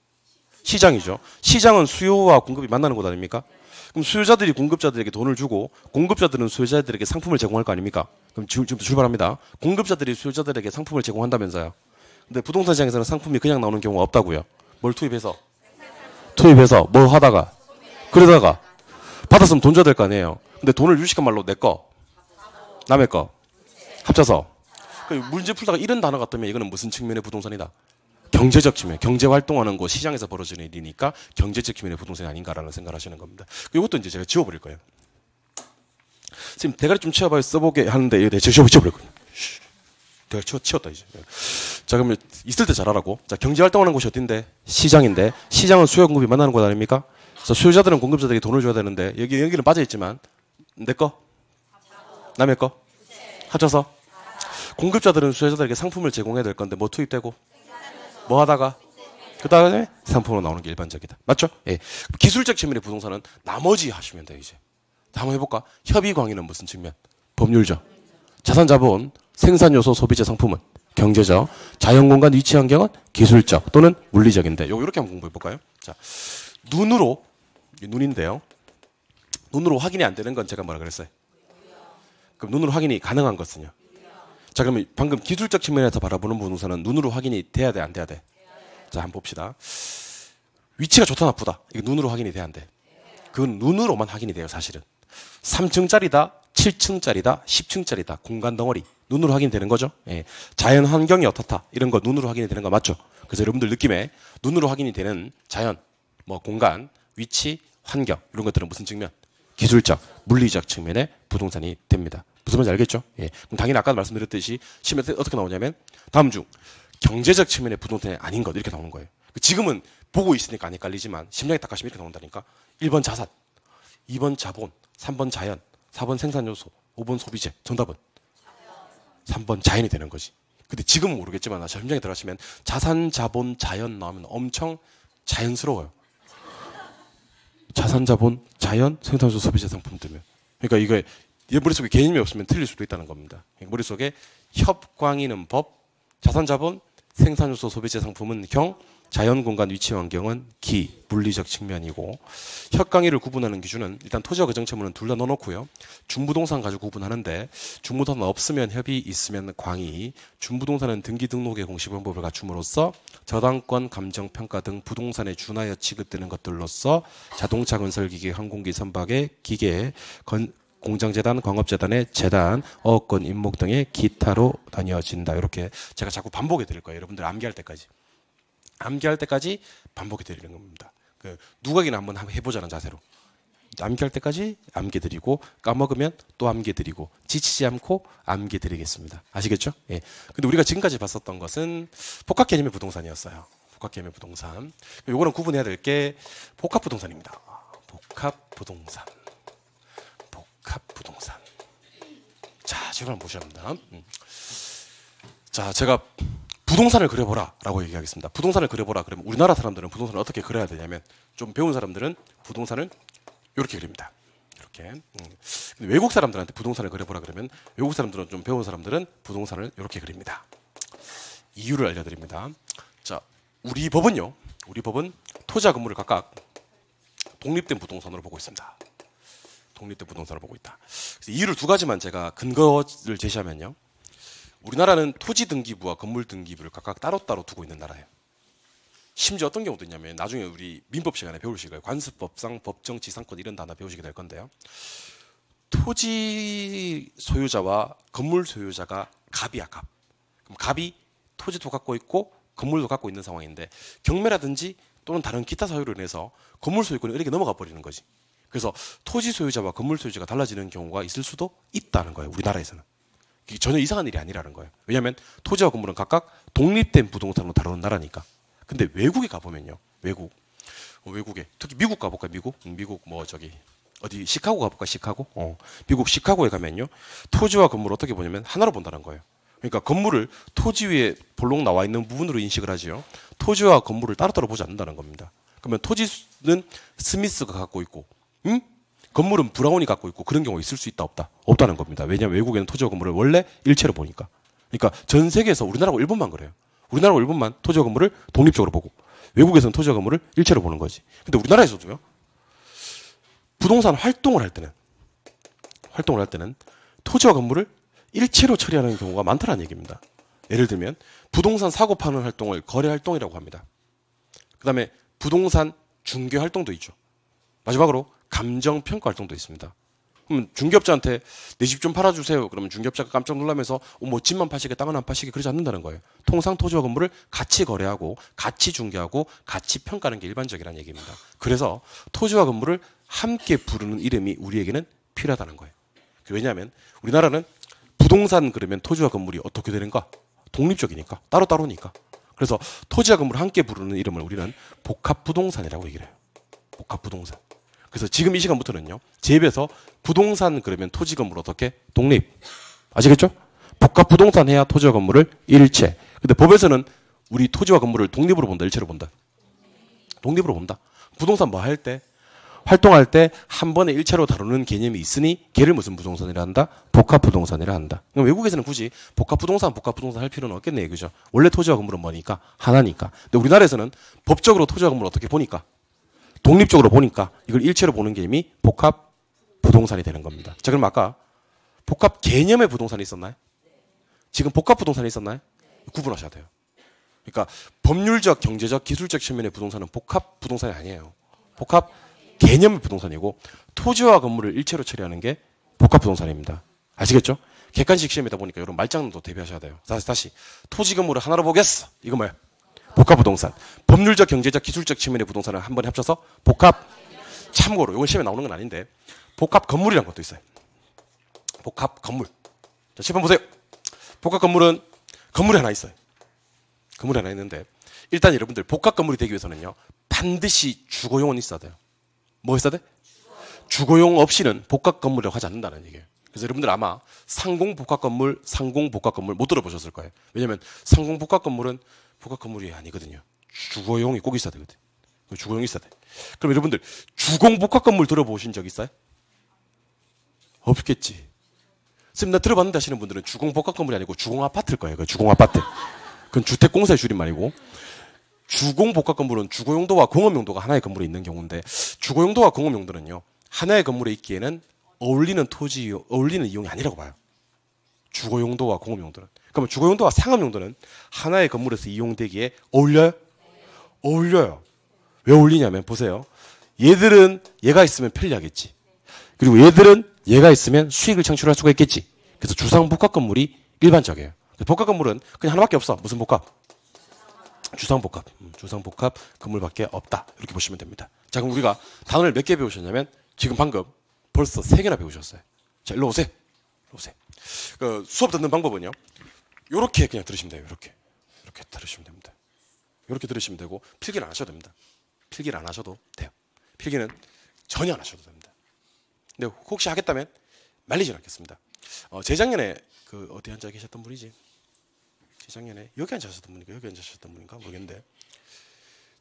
시장이죠. 시장은 수요와 공급이 만나는 곳 아닙니까? 그럼 수요자들이 공급자들에게 돈을 주고 공급자들은 수요자들에게 상품을 제공할 거 아닙니까? 그럼 지금부터 출발합니다. 공급자들이 수요자들에게 상품을 제공한다면서요. 근데 부동산 시장에서는 상품이 그냥 나오는 경우가 없다고요. 뭘 투입해서? 투입해서 뭐 하다가 그러다가 받았으면 돈 줘야 될 거 아니에요. 근데 돈을 유식한 말로 내 거, 남의 거 합쳐서 문제 풀다가 이런 단어가 뜨면 이거는 무슨 측면의 부동산이다? 경제적 측면, 경제 활동하는 곳, 시장에서 벌어지는 일이니까 경제적 측면의 부동산이 아닌가라는 생각을 하시는 겁니다. 이것도 이제 제가 지워버릴 거예요. 지금 대가리 좀 치워봐요. 써보게 하는데 이거 제가 지워버릴 거예요. 대가리 치웠다 이제. 자, 그러면 있을 때 잘하라고. 자, 경제 활동하는 곳이 어딘데? 시장인데 시장은 수요 공급이 만나는 곳 아닙니까? 그래서 수요자들은 공급자들에게 돈을 줘야 되는데 여기는 빠져 있지만 내 거, 남의 거 합쳐서 공급자들은 수요자들에게 상품을 제공해야 될 건데 뭐 투입되고 뭐 하다가 그 다음에 상품으로 나오는 게 일반적이다. 맞죠? 예. 기술적 측면의 부동산은 나머지 하시면 돼요. 이제 한번 해볼까? 협의 광의는 무슨 측면? 법률적. 자산자본, 생산요소, 소비재, 상품은 경제적. 자연공간, 위치 환경은 기술적 또는 물리적인데 요거 이렇게 한번 공부해볼까요? 자, 눈으로, 눈인데요. 눈으로 확인이 안 되는 건 제가 뭐라 그랬어요? 그럼 눈으로 확인이 가능한 것은요? 자, 그러면 방금 기술적 측면에서 바라보는 부동산은 눈으로 확인이 돼야 돼, 안 돼야 돼? 자, 한번 봅시다. 위치가 좋다, 나쁘다. 이거 눈으로 확인이 돼야 안 돼? 그건 눈으로만 확인이 돼요, 사실은. 3층짜리다, 7층짜리다, 10층짜리다, 공간 덩어리. 눈으로 확인이 되는 거죠. 예. 자연 환경이 어떻다. 이런 거 눈으로 확인이 되는 거 맞죠? 그래서 여러분들 느낌에 눈으로 확인이 되는 자연, 뭐 공간, 위치, 환경 이런 것들은 무슨 측면? 기술적, 물리적 측면의 부동산이 됩니다. 무슨 말인지 알겠죠? 예. 그럼 당연히 아까 말씀드렸듯이 시험에 어떻게 나오냐면 다음 중 경제적 측면의 부동산이 아닌 것 이렇게 나오는 거예요. 지금은 보고 있으니까 안 헷갈리지만 심장이 딱 가시면 이렇게 나온다니까. 1번 자산, 2번 자본, 3번 자연, 4번 생산요소, 5번 소비재. 정답은 3번 자연이 되는 거지. 근데 지금은 모르겠지만 심장에 들어가시면 자산, 자본, 자연 나오면 엄청 자연스러워요. 자산, 자본, 자연, 생산요소, 소비재 상품 뜨면. 그러니까 이거 머릿속에 개념이 없으면 틀릴 수도 있다는 겁니다. 머릿속에 협광이는 법, 자산, 자본, 생산요소, 소비재 상품은 경, 자연공간, 위치 환경은 기, 물리적 측면이고 협광이를 구분하는 기준은 일단 토지와 거정채무는 둘 다 넣어놓고요. 중부동산 가지고 구분하는데 중부동산 없으면 협의, 있으면 광의, 중부동산은 등기 등록의 공시 방법을 갖춤으로써 저당권, 감정평가 등 부동산에 준하여 취급되는 것들로서 자동차 건설기계, 항공기, 선박의 기계, 공장재단, 광업재단의 재단, 어업권, 임목 등의 기타로 나뉘어진다. 이렇게 제가 자꾸 반복해 드릴 거예요. 여러분들 암기할 때까지. 암기할 때까지 반복해 드리는 겁니다. 그 누각이나 한번 해보자는 자세로. 암기할 때까지 암기 드리고 까먹으면 또 암기 드리고 지치지 않고 암기 드리겠습니다. 아시겠죠? 예. 근데 우리가 지금까지 봤었던 것은 복합 개념의 부동산이었어요. 복합 개념의 부동산. 요거는 구분해야 될 게 복합 부동산입니다. 복합 부동산. 복합 부동산. 자, 지금 한번 보셔야 합니다. 자, 제가 부동산을 그려보라 라고 얘기하겠습니다. 부동산을 그려보라 그러면 우리나라 사람들은 부동산을 어떻게 그려야 되냐면 좀 배운 사람들은 부동산을 이렇게 그립니다. 이렇게. 근데 외국 사람들한테 부동산을 그려보라 그러면 외국 사람들은 좀 배운 사람들은 부동산을 이렇게 그립니다. 이유를 알려드립니다. 자, 우리 법은요. 우리 법은 토지와 건물을 각각 독립된 부동산으로 보고 있습니다. 독립된 부동산을 보고 있다. 그래서 이유를 두 가지만 제가 근거를 제시하면요. 우리나라는 토지 등기부와 건물 등기부를 각각 따로따로 두고 있는 나라예요. 심지어 어떤 경우도 있냐면 나중에 우리 민법 시간에 배우실 거예요. 관습법상, 법정, 지상권 이런 단어 배우시게 될 건데요. 토지 소유자와 건물 소유자가 갑이야, 갑. 그럼 갑이 토지도 갖고 있고 건물도 갖고 있는 상황인데 경매라든지 또는 다른 기타 사유로 인해서 건물 소유권이 이렇게 넘어가 버리는 거지. 그래서 토지 소유자와 건물 소유자가 달라지는 경우가 있을 수도 있다는 거예요. 우리나라에서는. 이게 전혀 이상한 일이 아니라는 거예요. 왜냐하면 토지와 건물은 각각 독립된 부동산으로 다루는 나라니까. 근데 외국에 가보면요. 외국에 특히 미국 가볼까요? 미국 뭐 저기 어디 시카고 가볼까요? 시카고? 미국 시카고에 가면요. 토지와 건물을 어떻게 보냐면 하나로 본다는 거예요. 그러니까 건물을 토지 위에 볼록 나와 있는 부분으로 인식을 하지요. 토지와 건물을 따로따로 보지 않는다는 겁니다. 그러면 토지는 스미스가 갖고 있고 건물은 브라운이 갖고 있고 그런 경우가 있을 수 있다 없다? 없다는 겁니다. 왜냐하면 외국에는 토지와 건물을 원래 일체로 보니까. 그러니까 전 세계에서 우리나라하고 일본만 그래요. 우리나라하고 일본만 토지와 건물을 독립적으로 보고 외국에서는 토지와 건물을 일체로 보는 거지. 근데 우리나라에서도요. 부동산 활동을 할 때는 토지와 건물을 일체로 처리하는 경우가 많다는 얘기입니다. 예를 들면 부동산 사고 파는 활동을 거래 활동이라고 합니다. 그 다음에 부동산 중개 활동도 있죠. 마지막으로 감정 평가 활동도 있습니다. 그럼 중개업자한테 내 집 좀 팔아주세요. 그러면 중개업자가 깜짝 놀라면서 뭐 집만 파시게 땅은 안 파시게 그러지 않는다는 거예요. 통상 토지와 건물을 같이 거래하고 같이 중개하고 같이 평가하는 게 일반적이라는 얘기입니다. 그래서 토지와 건물을 함께 부르는 이름이 우리에게는 필요하다는 거예요. 왜냐하면 우리나라는 부동산 그러면 토지와 건물이 어떻게 되는가? 독립적이니까 따로따로니까. 그래서 토지와 건물을 함께 부르는 이름을 우리는 복합부동산이라고 얘기를 해요. 복합부동산. 그래서 지금 이 시간부터는요. 제 입에서 부동산 그러면 토지 건물 어떻게? 독립. 아시겠죠? 복합부동산 해야 토지와 건물을 일체. 근데 법에서는 우리 토지와 건물을 독립으로 본다. 일체로 본다. 독립으로 본다. 부동산 뭐 할 때? 활동할 때 한 번에 일체로 다루는 개념이 있으니 걔를 무슨 부동산이라 한다? 복합부동산이라 한다. 외국에서는 굳이 복합부동산 할 필요는 없겠네요. 그죠? 원래 토지와 건물은 뭐니까? 하나니까. 근데 우리나라에서는 법적으로 토지와 건물을 어떻게 보니까? 독립적으로 보니까 이걸 일체로 보는 개념이 복합부동산이 되는 겁니다. 자, 그럼 아까 복합 개념의 부동산이 있었나요? 지금 복합부동산이 있었나요? 구분하셔야 돼요. 그러니까 법률적, 경제적, 기술적 측면의 부동산은 복합부동산이 아니에요. 복합 개념의 부동산이고 토지와 건물을 일체로 처리하는 게 복합부동산입니다. 아시겠죠? 객관식 시험이다 보니까 이런 말장난도 대비하셔야 돼요. 다시 토지 건물을 하나로 보겠어. 이거 뭐야? 복합부동산. 법률적, 경제적, 기술적 측면의 부동산을 한 번에 합쳐서 복합. 참고로 이건 시험에 나오는 건 아닌데 복합 건물이라는 것도 있어요. 복합 건물. 자, 10번 보세요. 복합 건물은 건물이 하나 있어요. 건물이 하나 있는데 일단 여러분들 복합 건물이 되기 위해서는요. 반드시 주거용은 있어야 돼요. 뭐 있어야 돼? 주거용 없이는 복합 건물이라고 하지 않는다는 얘기예요. 그래서 여러분들 아마 상공 복합 건물 못 들어보셨을 거예요. 왜냐하면 상공 복합 건물은 복합 건물이 아니거든요. 주거용이 꼭 있어야 되거든. 주거용이 있어야 돼. 그럼 여러분들 주공 복합 건물 들어보신 적 있어요? 없겠지. 선생님 나 들어봤는데 하시는 분들은 주공 복합 건물이 아니고 주공 아파트일 거예요. 그 주공 아파트. 그건 주택공사의 줄임말이고 주공 복합 건물은 주거용도와 공업용도가 하나의 건물에 있는 경우인데 주거용도와 공업용도는요. 하나의 건물에 있기에는 어울리는 이용이 아니라고 봐요. 주거용도와 공업용도는. 그러면 주거용도와 상업용도는 하나의 건물에서 이용되기에 어울려요? 어울려요. 왜 어울리냐면 보세요. 얘들은 얘가 있으면 편리하겠지. 그리고 얘들은 얘가 있으면 수익을 창출할 수가 있겠지. 그래서 주상복합 건물이 일반적이에요. 복합 건물은 그냥 하나밖에 없어. 무슨 복합? 주상복합. 주상복합 건물밖에 없다. 이렇게 보시면 됩니다. 자, 그럼 우리가 단어를 몇 개 배우셨냐면 지금 방금 벌써 3개나 배우셨어요. 자, 일로 오세요. 그 수업 듣는 방법은요. 요렇게 그냥 들으시면 돼요. 이렇게 들으시면 됩니다. 이렇게 들으시면 되고 필기를 안 하셔도 됩니다. 필기를 안 하셔도 돼요. 필기는 전혀 안 하셔도 됩니다. 근데 혹시 하겠다면 말리진 않겠습니다. 재작년에 그 어디 앉아 계셨던 분이지? 재작년에 여기 앉으셨던 분인가 여기 앉으셨던 분인가 모르겠는데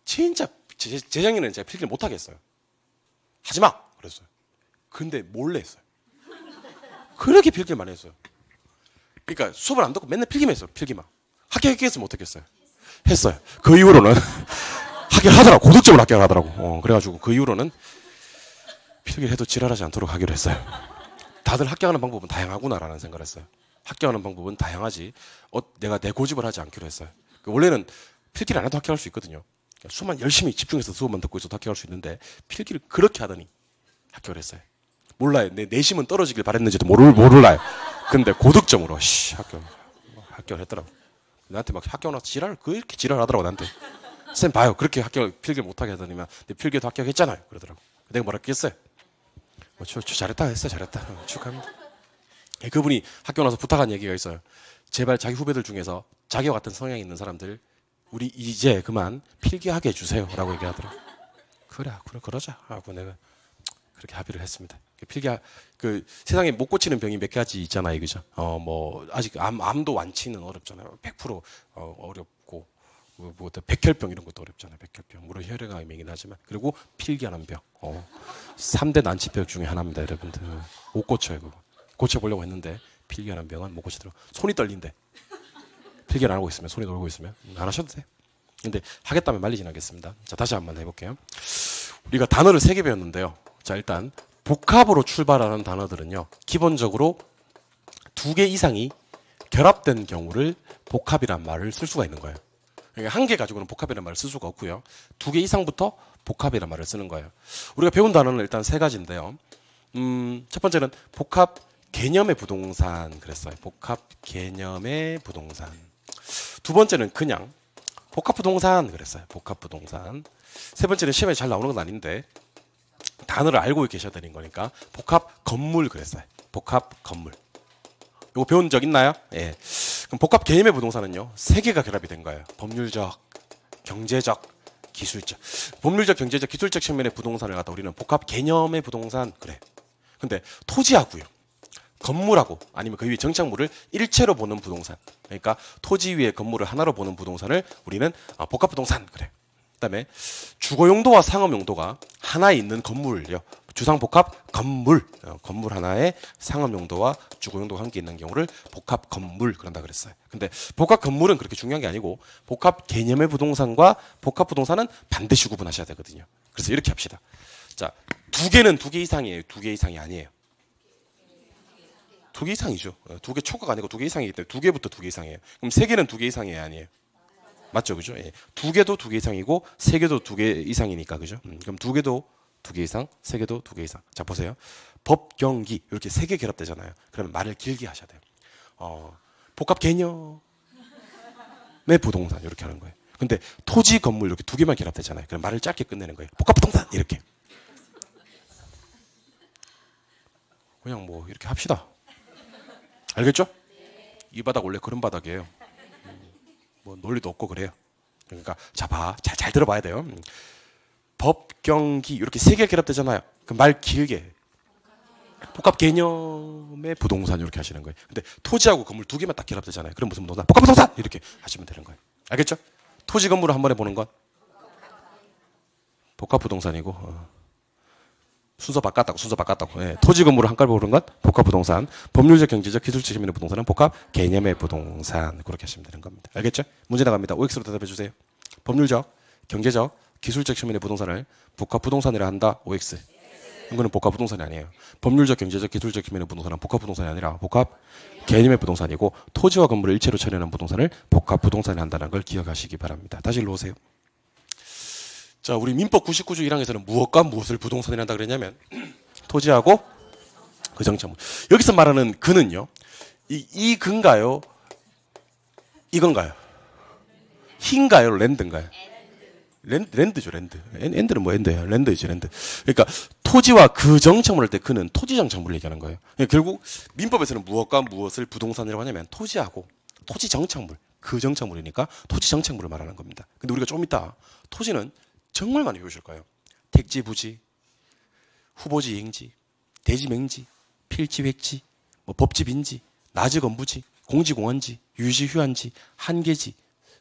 진짜 재작년에는 제가 필기를 못 하겠어요. 하지 마 그랬어요. 근데 몰래 했어요. 그렇게 필기를 많이 했어요. 그러니까 수업을 안 듣고 맨날 필기만 했어요. 필기만. 합격했겠으면 어떻겠어요? 했어요. 그 이후로는 합격하더라고. 고득점을 합격하더라고. 그래가지고 그 이후로는 필기를 해도 지랄하지 않도록 하기로 했어요. 다들 합격하는 방법은 다양하구나라는 생각을 했어요. 합격하는 방법은 다양하지 내가 내 고집을 하지 않기로 했어요. 원래는 필기를 안 해도 합격할 수 있거든요. 수업만 열심히 집중해서 수업만 듣고 있어도 합격할 수 있는데 필기를 그렇게 하더니 합격을 했어요. 몰라요. 내 내심은 떨어지길 바랬는지도 몰라요. 근데 고득점으로 합격을 했더라고. 나한테 막 합격 나서 그렇게 지랄하더라고 나한테. 쌤 봐요. 그렇게 필기를 못하게 하더니만 내 필기도 합격했잖아요. 그러더라고. 내가 뭐라 했겠어요? 잘했다 했어요. 잘했다. 축하합니다. 그분이 학교 나서 부탁한 얘기가 있어요. 제발 자기 후배들 중에서 자기와 같은 성향이 있는 사람들 우리 이제 그만 필기하게 해주세요 라고 얘기하더라고요. 그래 그러자 하고 내가 그렇게 합의를 했습니다. 그 세상에 못 고치는 병이 몇 가지 있잖아요. 그죠? 뭐 아직 암도 완치는 어렵잖아요. 100% 어렵고 뭐 백혈병 이런 것도 어렵잖아요. 백혈병. 물론 혈액암이긴 하지만 그리고 필기하는 병. 3대 난치병 중에 하나입니다, 여러분들. 못 고쳐요, 그거. 고쳐보려고 했는데 필기하는 병은 못 고치더라고요. 손이 떨린대. 필기를 안 하고 있으면 손이 놀고 있으면 안 하셔도 돼. 근데 하겠다면 말리진 않겠습니다. 자, 다시 한번 해볼게요. 우리가 단어를 3개 배웠는데요. 자, 일단 복합으로 출발하는 단어들은요. 기본적으로 2개 이상이 결합된 경우를 복합이란 말을 쓸 수가 있는 거예요. 그러니까 1개 가지고는 복합이라는 말을 쓸 수가 없고요. 2개 이상부터 복합이라는 말을 쓰는 거예요. 우리가 배운 단어는 일단 세 가지인데요. 첫 번째는 복합 개념의 부동산 그랬어요. 복합 개념의 부동산. 두 번째는 그냥 복합 부동산 그랬어요. 복합 부동산. 세 번째는 시험에 잘 나오는 건 아닌데 단어를 알고 계셔야 되는 거니까 복합 건물 그랬어요. 복합 건물. 이거 배운 적 있나요? 예. 그럼 복합 개념의 부동산은요, 세 개가 결합이 된 거예요. 법률적, 경제적, 기술적. 법률적, 경제적, 기술적 측면의 부동산을 갖다 우리는 복합 개념의 부동산 그래. 근데 토지하고요, 건물하고 아니면 그 위에 정착물을 일체로 보는 부동산. 그러니까 토지 위에 건물을 하나로 보는 부동산을 우리는 복합 부동산 그래. 그다음에 주거 용도와 상업 용도가 하나에 있는 건물요. 주상복합 건물, 건물 하나에 상업 용도와 주거 용도가 함께 있는 경우를 복합 건물 그런다 그랬어요. 근데 복합 건물은 그렇게 중요한 게 아니고 복합 개념의 부동산과 복합 부동산은 반드시 구분하셔야 되거든요. 그래서 이렇게 합시다. 자, 두 개는 두 개 이상이에요. 두 개 이상이 아니에요. 두 개 이상이죠. 두 개 초과가 아니고 두 개 이상이기 때문에 두 개부터 두 개 이상이에요. 그럼 세 개는 두 개 이상이에요, 아니에요? 맞죠, 그죠? 예. 두 개도 두 개 이상이고 세 개도 두 개 이상이니까, 그죠? 그럼 두 개도 두 개 이상, 세 개도 두 개 이상. 자, 보세요. 법, 경기 이렇게 세 개 결합되잖아요. 그러면 말을 길게 하셔야 돼요. 복합 개념의 부동산 이렇게 하는 거예요. 근데 토지, 건물 이렇게 두 개만 결합되잖아요. 그럼 말을 짧게 끝내는 거예요. 복합 부동산 이렇게. 그냥 뭐 이렇게 합시다. 알겠죠? 이 바닥 원래 그런 바닥이에요. 뭐 논리도 없고 그래요. 그러니까 자, 잘 들어봐야 돼요. 법, 경기 이렇게 세 개 결합되잖아요. 그 말 길게 복합 개념의 부동산 이렇게 하시는 거예요. 근데 토지하고 건물 두 개만 딱 결합되잖아요. 그럼 무슨 부동산? 복합 부동산 이렇게 하시면 되는 거예요. 알겠죠? 토지, 건물을 한 번에 보는 건 복합 부동산이고 순서 바꿨다고. 예. 토지, 건물을 한꺼번에 보는 건 복합 부동산. 법률적, 경제적, 기술적 측면의 부동산은 복합 개념의 부동산. 그렇게 하시면 되는 겁니다. 알겠죠? 문제 나갑니다. OX로 대답해 주세요. 법률적, 경제적, 기술적 측면의 부동산을 복합 부동산이라 한다. OX. 이거는 복합 부동산이 아니에요. 법률적, 경제적, 기술적 측면의 부동산은 복합 부동산이 아니라 복합 개념의 부동산이고 토지와 건물을 일체로 처리하는 부동산을 복합 부동산이 한다는 걸 기억하시기 바랍니다. 다시 일로 오세요. 자, 우리 민법 99조 1항에서는 무엇과 무엇을 부동산이라 한다 그랬냐면 토지하고 그 정착물. 여기서 말하는 근은요. 이 근가요? 이건가요? 흰가요? 랜드인가요? 랜드죠, 랜드. 랜드는 뭐 랜드예요? 랜드죠, 랜드. 그러니까 토지와 그 정착물 할 때 그는 토지 정착물을 얘기하는 거예요. 그러니까 결국 민법에서는 무엇과 무엇을 부동산이라고 하냐면 토지하고 토지 정착물, 그 정착물이니까 토지 정착물을 말하는 겁니다. 근데 우리가 좀 이따 토지는 정말 많이 배우실 거예요. 택지, 부지, 후보지, 이행지, 대지, 맹지, 필지, 획지, 뭐 법지, 빈지, 나지, 건부지, 공지, 공원지, 유지, 휴한지, 한계지,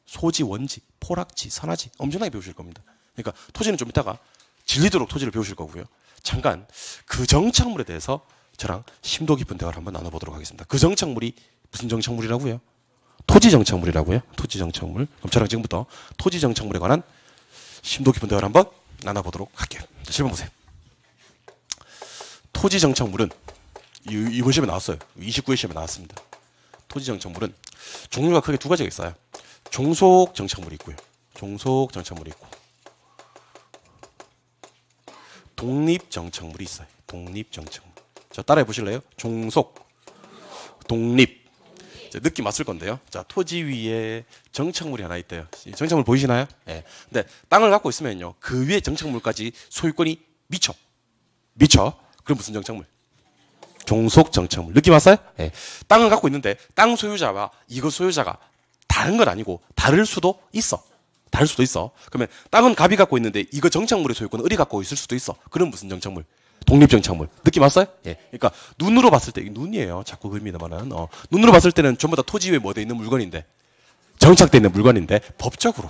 소지, 원지, 포락지, 선화지 엄청나게 배우실 겁니다. 그러니까 토지는 좀 이따가 질리도록 토지를 배우실 거고요. 잠깐 그 정착물에 대해서 저랑 심도 깊은 대화를 한번 나눠보도록 하겠습니다. 그 정착물이 무슨 정착물이라고요? 토지 정착물이라고요. 토지 정착물. 그럼 저랑 지금부터 토지 정착물에 관한 심도 깊은 대화를 한번 나눠보도록 할게요. 자, 실문 보세요. 토지 정착물은 이번 시험에 나왔어요. 29회 시험에 나왔습니다. 토지 정착물은 종류가 크게 두 가지가 있어요. 종속 정착물이 있고요. 종속 정착물이 있고 독립 정착물이 있어요. 독립 정착물. 자, 따라해 보실래요? 종속, 독립. 자, 느낌 왔을 건데요. 자, 토지 위에 정착물이 하나 있대요. 정착물 보이시나요? 예. 네. 근데 땅을 갖고 있으면요, 그 위에 정착물까지 소유권이 미쳐. 그럼 무슨 정착물? 종속 정착물. 느낌 왔어요? 예. 네. 땅을 갖고 있는데 땅 소유자와 이거 소유자가 다른 건 아니고 다를 수도 있어. 그러면 땅은 갑이 갖고 있는데 이거 정착물의 소유권은 을이 갖고 있을 수도 있어. 그럼 무슨 정착물? 독립 정착물. 느낌 왔어요? 예. 그러니까 눈으로 봤을 때, 눈이에요. 자꾸 그립니다만은. 눈으로 봤을 때는 전부 다 토지 위에 뭐돼 있는 물건인데, 정착돼 있는 물건인데, 법적으로.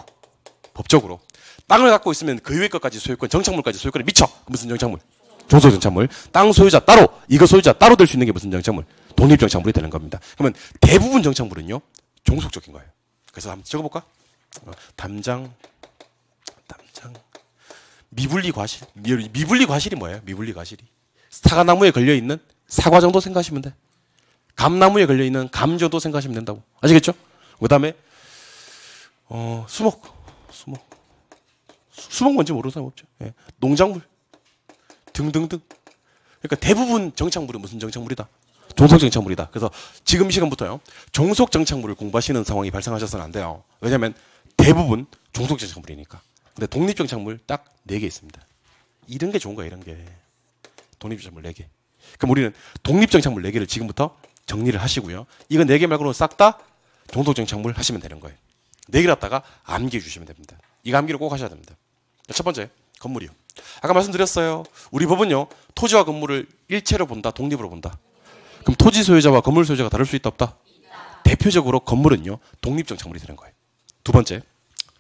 땅을 갖고 있으면 그 위에 것까지 소유권, 정착물까지 소유권이 미쳐. 무슨 정착물? 종속 정착물. 땅 소유자 따로, 이거 소유자 따로 될 수 있는 게 무슨 정착물? 독립 정착물이 되는 겁니다. 그러면 대부분 정착물은요, 종속적인 거예요. 그래서 한번 적어볼까? 담장, 미분리 과실. 미분리 과실이 뭐예요? 미분리 과실이. 사과나무에 걸려있는 사과 정도 생각하시면 돼. 감나무에 걸려있는 감 정도 생각하시면 된다고. 아시겠죠? 그 다음에, 수목. 수목 뭔지 모르는 사람 없죠. 예. 농작물 등등등. 그러니까 대부분 정착물은 무슨 정착물이다? 종속 정착물이다. 그래서 지금 이 시간부터요. 종속 정착물을 공부하시는 상황이 발생하셔서는 안 돼요. 왜냐하면 대부분 종속 정착물이니까. 근데 독립 정착물 딱 4개 있습니다. 이런 게 좋은 거예요. 이런 게. 독립 정착물 4개. 그럼 우리는 독립 정착물 4개를 지금부터 정리를 하시고요. 이거 4개 말고는 싹 다 종속 정착물 하시면 되는 거예요. 4개를 갖다가 암기해 주시면 됩니다. 이거 암기를 꼭 하셔야 됩니다. 첫 번째, 건물이요. 아까 말씀드렸어요. 우리 법은요. 토지와 건물을 일체로 본다, 독립으로 본다. 그럼 토지 소유자와 건물 소유자가 다를 수 있다, 없다? 대표적으로 건물은요. 독립 정착물이 되는 거예요. 두 번째,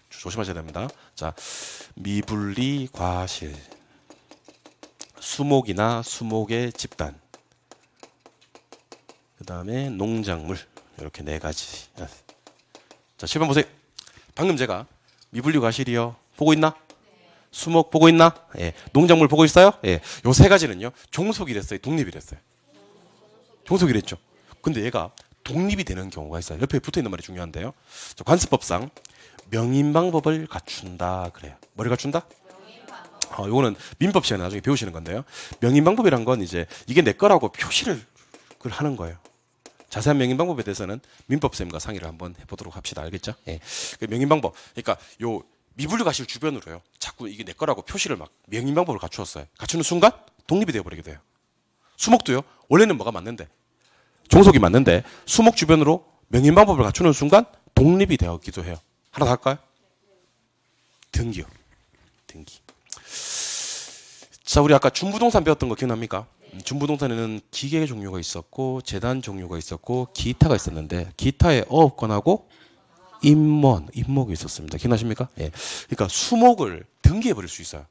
조심하셔야 됩니다. 자, 미분리 과실, 수목이나 수목의 집단, 그 다음에 농작물, 이렇게 4가지. 자, 7번 보세요. 방금 제가 미분리 과실이요. 보고 있나? 수목 보고 있나? 예. 농작물 보고 있어요? 예. 요 3가지는요. 종속이랬어요? 독립이랬어요? 종속이랬죠. 근데 얘가 독립이 되는 경우가 있어요. 옆에 붙어 있는 말이 중요한데요. 자, 관습법상 명인방법을 갖춘다 그래요. 뭐를 갖춘다? 요거는 민법 시간에 나중에 배우시는 건데요. 명인방법이란 건 이제 이게 내 거라고 표시를 그걸 하는 거예요. 자세한 명인방법에 대해서는 민법쌤과 상의를 한번 해보도록 합시다. 알겠죠? 예. 그 명인방법. 그러니까 요 미분리 과실 주변으로요. 자꾸 이게 내 거라고 표시를 막 명인방법을 갖추었어요. 갖추는 순간 독립이 되어버리게 돼요. 수목도요. 원래는 뭐가 맞는데? 종속이 맞는데 수목 주변으로 명인방법을 갖추는 순간 독립이 되었기도 해요. 하나 더 할까요? 등기요. 등기. 자, 우리 아까 준부동산 배웠던 거 기억납니까? 준부동산에는 기계 종류가 있었고 재단 종류가 있었고 기타가 있었는데 기타의 어업권하고 임목이 있었습니다. 기억나십니까? 예. 그러니까 수목을 등기해 버릴 수 있어요.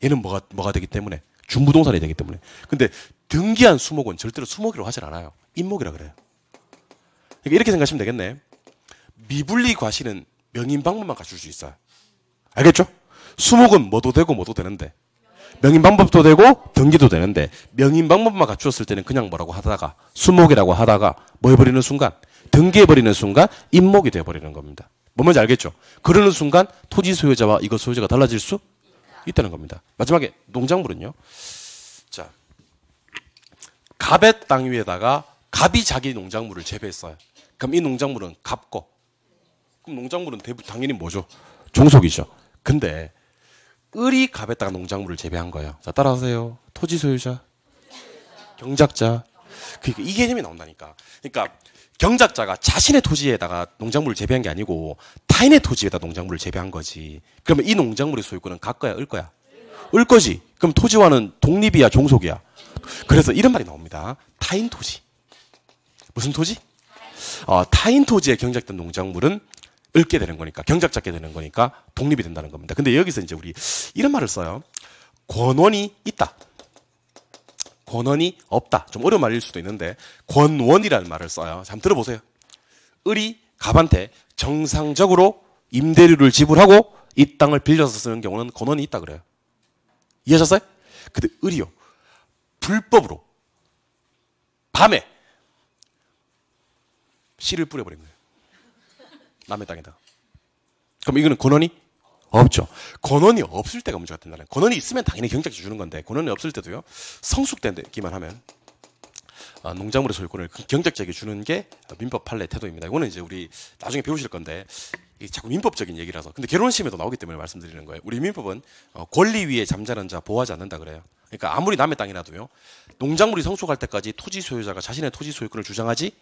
얘는 뭐가 되기 때문에 준부동산이 되기 때문에. 근데 등기한 수목은 절대로 수목이라고 하질 않아요. 임목이라 그래요. 그러니까 이렇게 생각하시면 되겠네. 미분리 과실은 명인방법만 갖출 수 있어요. 알겠죠? 수목은 뭐도 되고 뭐도 되는데 명인방법도 되고 등기도 되는데 명인방법만 갖추었을 때는 그냥 뭐라고 하다가 수목이라고 하다가 뭐 해버리는 순간 등기해버리는 순간 임목이 되어버리는 겁니다. 뭔지 알겠죠? 그러는 순간 토지 소유자와 이거 소유자가 달라질 수 있다는 겁니다. 마지막에 농작물은요. 자, 갑의 땅 위에다가 갑이 자기 농작물을 재배했어요. 그럼 이 농작물은 갑 거. 그럼 농작물은 당연히 뭐죠? 종속이죠. 근데 을이 갑에다가 농작물을 재배한 거예요. 자, 따라하세요. 토지 소유자, 경작자. 그러니까 이 개념이 나온다니까. 그러니까 경작자가 자신의 토지에다가 농작물을 재배한 게 아니고 타인의 토지에다 농작물을 재배한 거지. 그러면 이 농작물의 소유권은 갑 거야, 을 거야? 을 거지. 그럼 토지와는 독립이야, 종속이야? 그래서 이런 말이 나옵니다. 타인 토지. 무슨 토지? 타인 토지에 경작된 농작물은 읊게 되는 거니까, 경작잡게 되는 거니까 독립이 된다는 겁니다. 근데 여기서 이제 우리 이런 말을 써요. 권원이 있다. 권원이 없다. 좀 어려운 말일 수도 있는데 권원이라는 말을 써요. 자, 한번 들어보세요. 을이 갑한테 정상적으로 임대료를 지불하고 이 땅을 빌려서 쓰는 경우는 권원이 있다 그래요. 이해하셨어요? 근데 을이요. 불법으로 밤에 씨를 뿌려버린 거예요. 남의 땅에다. 그럼 이거는 권한이 없죠. 권한이 없을 때가 문제가 된다는. 권한이 있으면 당연히 경작지 주는 건데 권한이 없을 때도요. 성숙되기만 하면 농작물의 소유권을 경작자에게 주는 게 민법 판례 태도입니다. 이거는 이제 우리 나중에 배우실 건데 자꾸 민법적인 얘기라서. 근데 결혼 시험에도 나오기 때문에 말씀드리는 거예요. 우리 민법은 권리 위에 잠자는 자 보호하지 않는다 그래요. 그러니까 아무리 남의 땅이라도요. 농작물이 성숙할 때까지 토지 소유자가 자신의 토지 소유권을 주장하지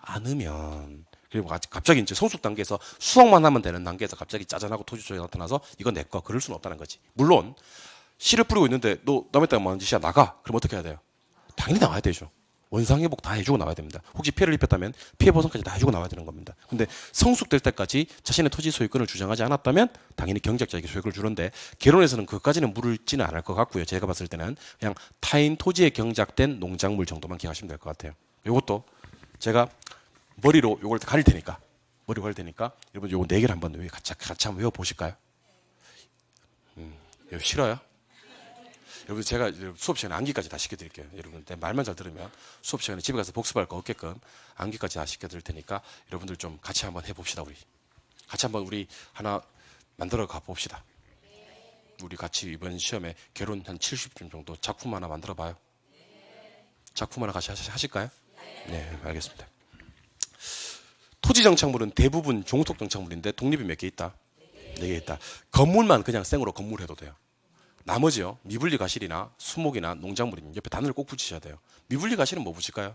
않으면, 그리고 갑자기 이제 성숙 단계에서 수확만 하면 되는 단계에서 갑자기 짜잔하고 토지 소유가 나타나서 이건 내 거, 그럴 수는 없다는 거지. 물론 씨를 뿌리고 있는데 너 남의 땅에 뭐 하는 짓이야, 나가. 그럼 어떻게 해야 돼요? 당연히 나와야 되죠. 원상회복 다 해주고 나와야 됩니다. 혹시 피해를 입혔다면 피해 보상까지 다 해주고 나와야 되는 겁니다. 근데 성숙될 때까지 자신의 토지 소유권을 주장하지 않았다면 당연히 경작자에게 소유권을 주는데, 결혼에서는 그것까지는 물지는 않을 것 같고요. 제가 봤을 때는 그냥 타인 토지에 경작된 농작물 정도만 기억하시면 될 것 같아요. 이것도 제가 머리로 요걸 가릴 테니까, 여러분 요거 4개를 한번 같이 한번 외워보실까요? 여러분 싫어요? 여러분 제가 수업 시간에 암기까지 다 시켜드릴게요. 여러분 내 말만 잘 들으면 수업 시간에 집에 가서 복습할 거 없게끔 암기까지 다 시켜드릴 테니까 여러분들 좀 같이 한번 해봅시다. 우리 같이 한번 우리 하나 만들어 가봅시다. 우리 같이 이번 시험에 결혼 한 70점 정도 작품 하나 만들어 봐요. 작품 하나 같이 하실까요? 네, 알겠습니다. 토지 정착물은 대부분 종속 정착물인데 독립이 몇 개 있다? 4개 있다. 건물만 그냥 생으로 건물 해도 돼요. 나머지요, 미분리 가실이나 수목이나 농작물이면 옆에 단어를 꼭 붙이셔야 돼요. 미분리 가실은 뭐 붙일까요?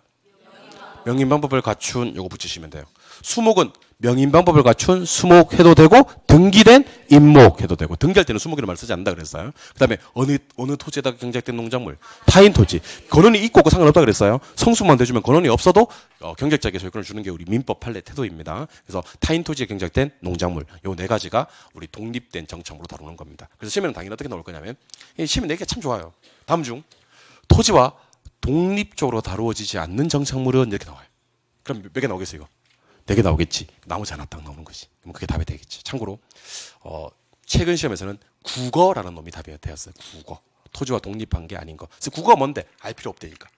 명인방법을 갖춘 요거 붙이시면 돼요. 수목은 명인방법을 갖춘 수목 해도 되고 등기된 임목 해도 되고, 등기할 때는 수목이라는 말 쓰지 않는다 그랬어요. 그 다음에 어느 토지에다가 경작된 농작물, 타인 토지, 권한이 있고 없고 상관없다 그랬어요. 성수만 대주면 권한이 없어도 경작자에게 소유권을 주는 게 우리 민법 판례 태도입니다. 그래서 타인 토지에 경작된 농작물, 요 4가지가 우리 독립된 정착물로 다루는 겁니다. 그래서 시험에는 당연히 어떻게 나올 거냐면, 이 시험 4개가 참 좋아요. 다음 중 토지와 독립적으로 다루어지지 않는 정착물은 이렇게 나와요. 그럼 몇 개 나오겠어요, 이거? 4개 나오겠지. 나머지 하나 딱 나오는 것이. 그럼 그게 답이 되겠지. 참고로, 최근 시험에서는 국어라는 놈이 답이 되었어요. 국어. 토지와 독립한 게 아닌 거. 그래서 국어가 뭔데? 알 필요 없다니까.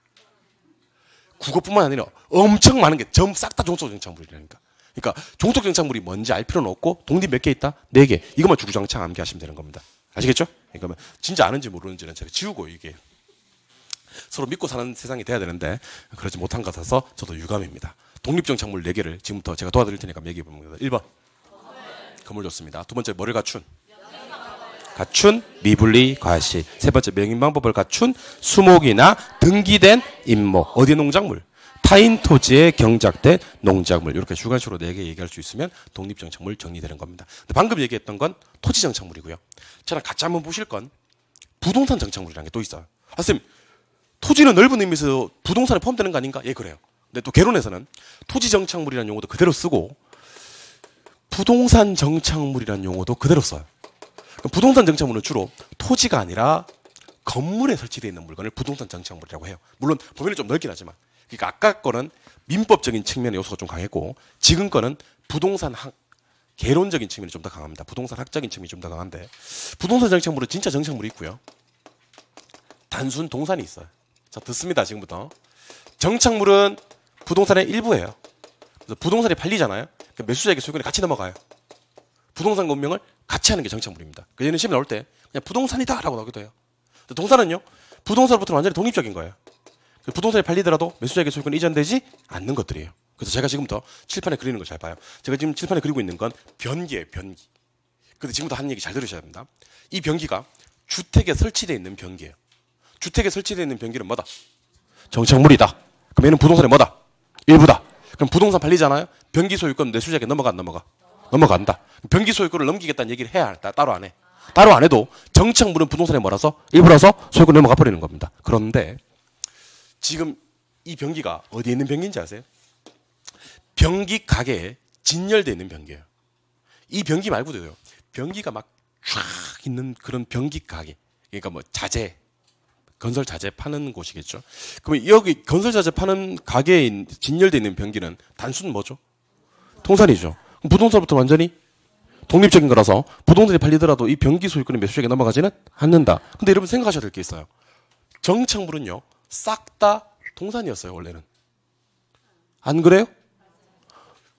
국어뿐만 아니라 엄청 많은 게 전 싹 다 종속 정착물이라니까. 그러니까 종속 정착물이 뭔지 알 필요는 없고, 독립 몇 개 있다? 4개. 이것만 주구장창 암기하시면 되는 겁니다. 아시겠죠? 그러니까 진짜 아는지 모르는지는 제가 지우고 이게 서로 믿고 사는 세상이 돼야 되는데 그러지 못한 것 같아서 저도 유감입니다. 독립정착물 4개를 지금부터 제가 도와드릴 테니까 얘기해 봅니다. 1번 건물 좋습니다. 두 번째 뭐를 갖춘? 갖춘 미분리 과실. 세 번째 명인방법을 갖춘 수목이나 등기된 임목. 어디의 농작물? 타인 토지에 경작된 농작물. 이렇게 주관식으로 4개 얘기할 수 있으면 독립정착물 정리되는 겁니다. 근데 방금 얘기했던 건 토지정착물이고요. 저랑 같이 한번 보실 건 부동산 정착물이라는 게 또 있어요. 아, 선생님, 토지는 넓은 의미에서 부동산에 포함되는 거 아닌가? 예, 그래요. 근데 또 개론에서는 토지 정착물이라는 용어도 그대로 쓰고 부동산 정착물이라는 용어도 그대로 써요. 그럼 부동산 정착물은 주로 토지가 아니라 건물에 설치되어 있는 물건을 부동산 정착물이라고 해요. 물론 범위는 좀 넓긴 하지만. 그러니까 아까 거는 민법적인 측면의 요소가 좀 강했고, 지금 거는 부동산 개론적인 측면이 좀 더 강합니다. 부동산 학적인 측면이 좀 더 강한데, 부동산 정착물은 진짜 정착물이 있고요. 단순 동산이 있어요. 자, 듣습니다. 지금부터. 정착물은 부동산의 일부예요. 그래서 부동산이 팔리잖아요. 그러니까 매수자에게 소유권이 같이 넘어가요. 부동산 운명을 같이 하는 게 정착물입니다. 얘는 시험에 나올 때 그냥 부동산이다 라고 나오기도 해요. 동산은요, 부동산으로부터는 완전히 독립적인 거예요. 부동산이 팔리더라도 매수자에게 소유권이 이전되지 않는 것들이에요. 그래서 제가 지금부터 칠판에 그리는 걸 잘 봐요. 제가 지금 칠판에 그리고 있는 건 변기예요, 변기. 근데 지금부터 하는 얘기 잘 들으셔야 됩니다. 이 변기가 주택에 설치되어 있는 변기예요. 주택에 설치되어 있는 변기는 뭐다? 정착물이다. 그럼 얘는 부동산의 뭐다? 일부다. 그럼 부동산 팔리잖아요? 변기 소유권 매수자에게 넘어가 안 넘어가? 넘어간다. 변기 소유권을 넘기겠다는 얘기를 해야 할까? 따로 안 해. 따로 안 해도 정착물은 부동산에 뭐라서? 일부라서 소유권 넘어가 버리는 겁니다. 그런데 지금 이 변기가 어디에 있는 변기인지 아세요? 변기 가게에 진열되어 있는 변기예요. 이 변기 말고도요, 변기가 막 쫙 있는 그런 변기 가게. 그러니까 뭐 자재, 건설 자재 파는 곳이겠죠. 그러면 여기 건설 자재 파는 가게에 진열되어 있는 변기는 단순 뭐죠? 동산이죠. 부동산부터 완전히 독립적인 거라서 부동산이 팔리더라도 이 변기 소유권이 매수자에게 넘어가지는 않는다. 근데 여러분 생각하셔야 될 게 있어요. 정착물은요, 싹 다 동산이었어요, 원래는. 안 그래요?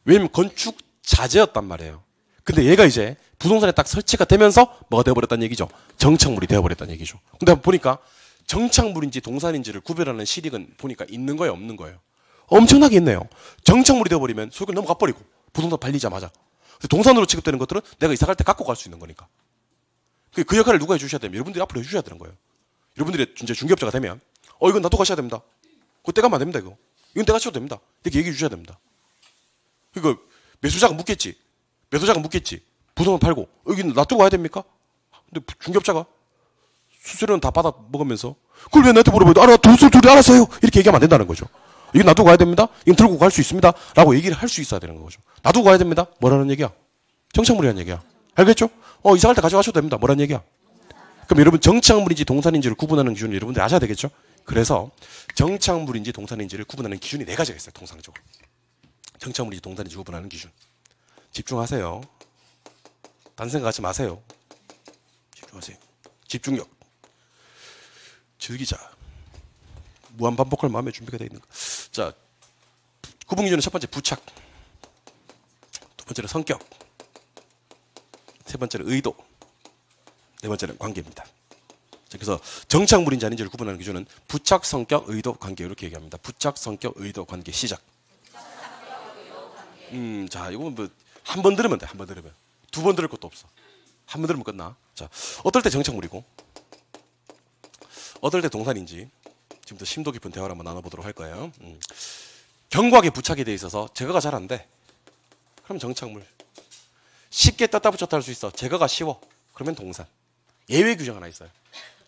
왜냐면 건축 자재였단 말이에요. 근데 얘가 이제 부동산에 딱 설치가 되면서 뭐가 되어버렸다는 얘기죠? 정착물이 되어버렸다는 얘기죠. 근데 보니까 정착물인지 동산인지를 구별하는 실익은 보니까 있는 거예요, 없는 거예요? 엄청나게 있네요. 정착물이 되어버리면 소유권 넘어가 버리고 부동산 팔리자마자. 동산으로 취급되는 것들은 내가 이사 갈 때 갖고 갈 수 있는 거니까. 그 역할을 누가 해주셔야 되면 여러분들이 앞으로 해주셔야 되는 거예요. 여러분들이 진짜 중개업자가 되면 이건 놔두고 가셔야 됩니다. 그거 떼가면 안 됩니다. 이건 떼가셔도 됩니다. 이렇게 얘기해 주셔야 됩니다. 그러니까 매수자가 묻겠지. 매도자가 묻겠지. 부동산 팔고 여기는 놔두고 가야 됩니까? 근데 중개업자가 수수료는 다 받아 먹으면서 그걸 왜 나한테 물어봐요? 나 돈을 둘이 알았어요. 이렇게 얘기하면 안 된다는 거죠. 이건 놔두고 가야 됩니다. 이건 들고 갈 수 있습니다. 라고 얘기를 할 수 있어야 되는 거죠. 놔두고 가야 됩니다. 뭐라는 얘기야? 정착물이라는 얘기야. 알겠죠? 이사 갈 때 가져가셔도 됩니다. 뭐라는 얘기야? 그럼 여러분 정착물인지 동산인지를 구분하는 기준을 여러분들이 아셔야 되겠죠? 그래서 정착물인지 동산인지를 구분하는 기준이 4가지가 있어요. 통상적으로. 정착물인지 동산인지 구분하는 기준. 집중하세요. 딴 생각하지 마세요. 집중하세요. 집중력. 즐기자. 무한 반복할 마음의 준비가 되어 있는가. 자, 구분 기준은 첫 번째 부착, 두 번째는 성격, 세 번째는 의도, 네 번째는 관계입니다. 자, 그래서 정착물인지 아닌지를 구분하는 기준은 부착, 성격, 의도, 관계 이렇게 얘기합니다. 부착, 성격, 의도, 관계 시작. 자, 이거 뭐 한 번 들으면 돼. 한 번 들으면. 두 번 들을 것도 없어. 한 번 들으면 끝나. 자, 어떨 때 정착물이고 어떨 때 동산인지 지금부터 심도 깊은 대화를 한번 나눠보도록 할 거예요. 견고하게 부착이 돼 있어서 제거가 잘 안 돼. 그럼 정착물. 쉽게 떴다 붙였다 할 수 있어. 제거가 쉬워. 그러면 동산. 예외 규정 하나 있어요.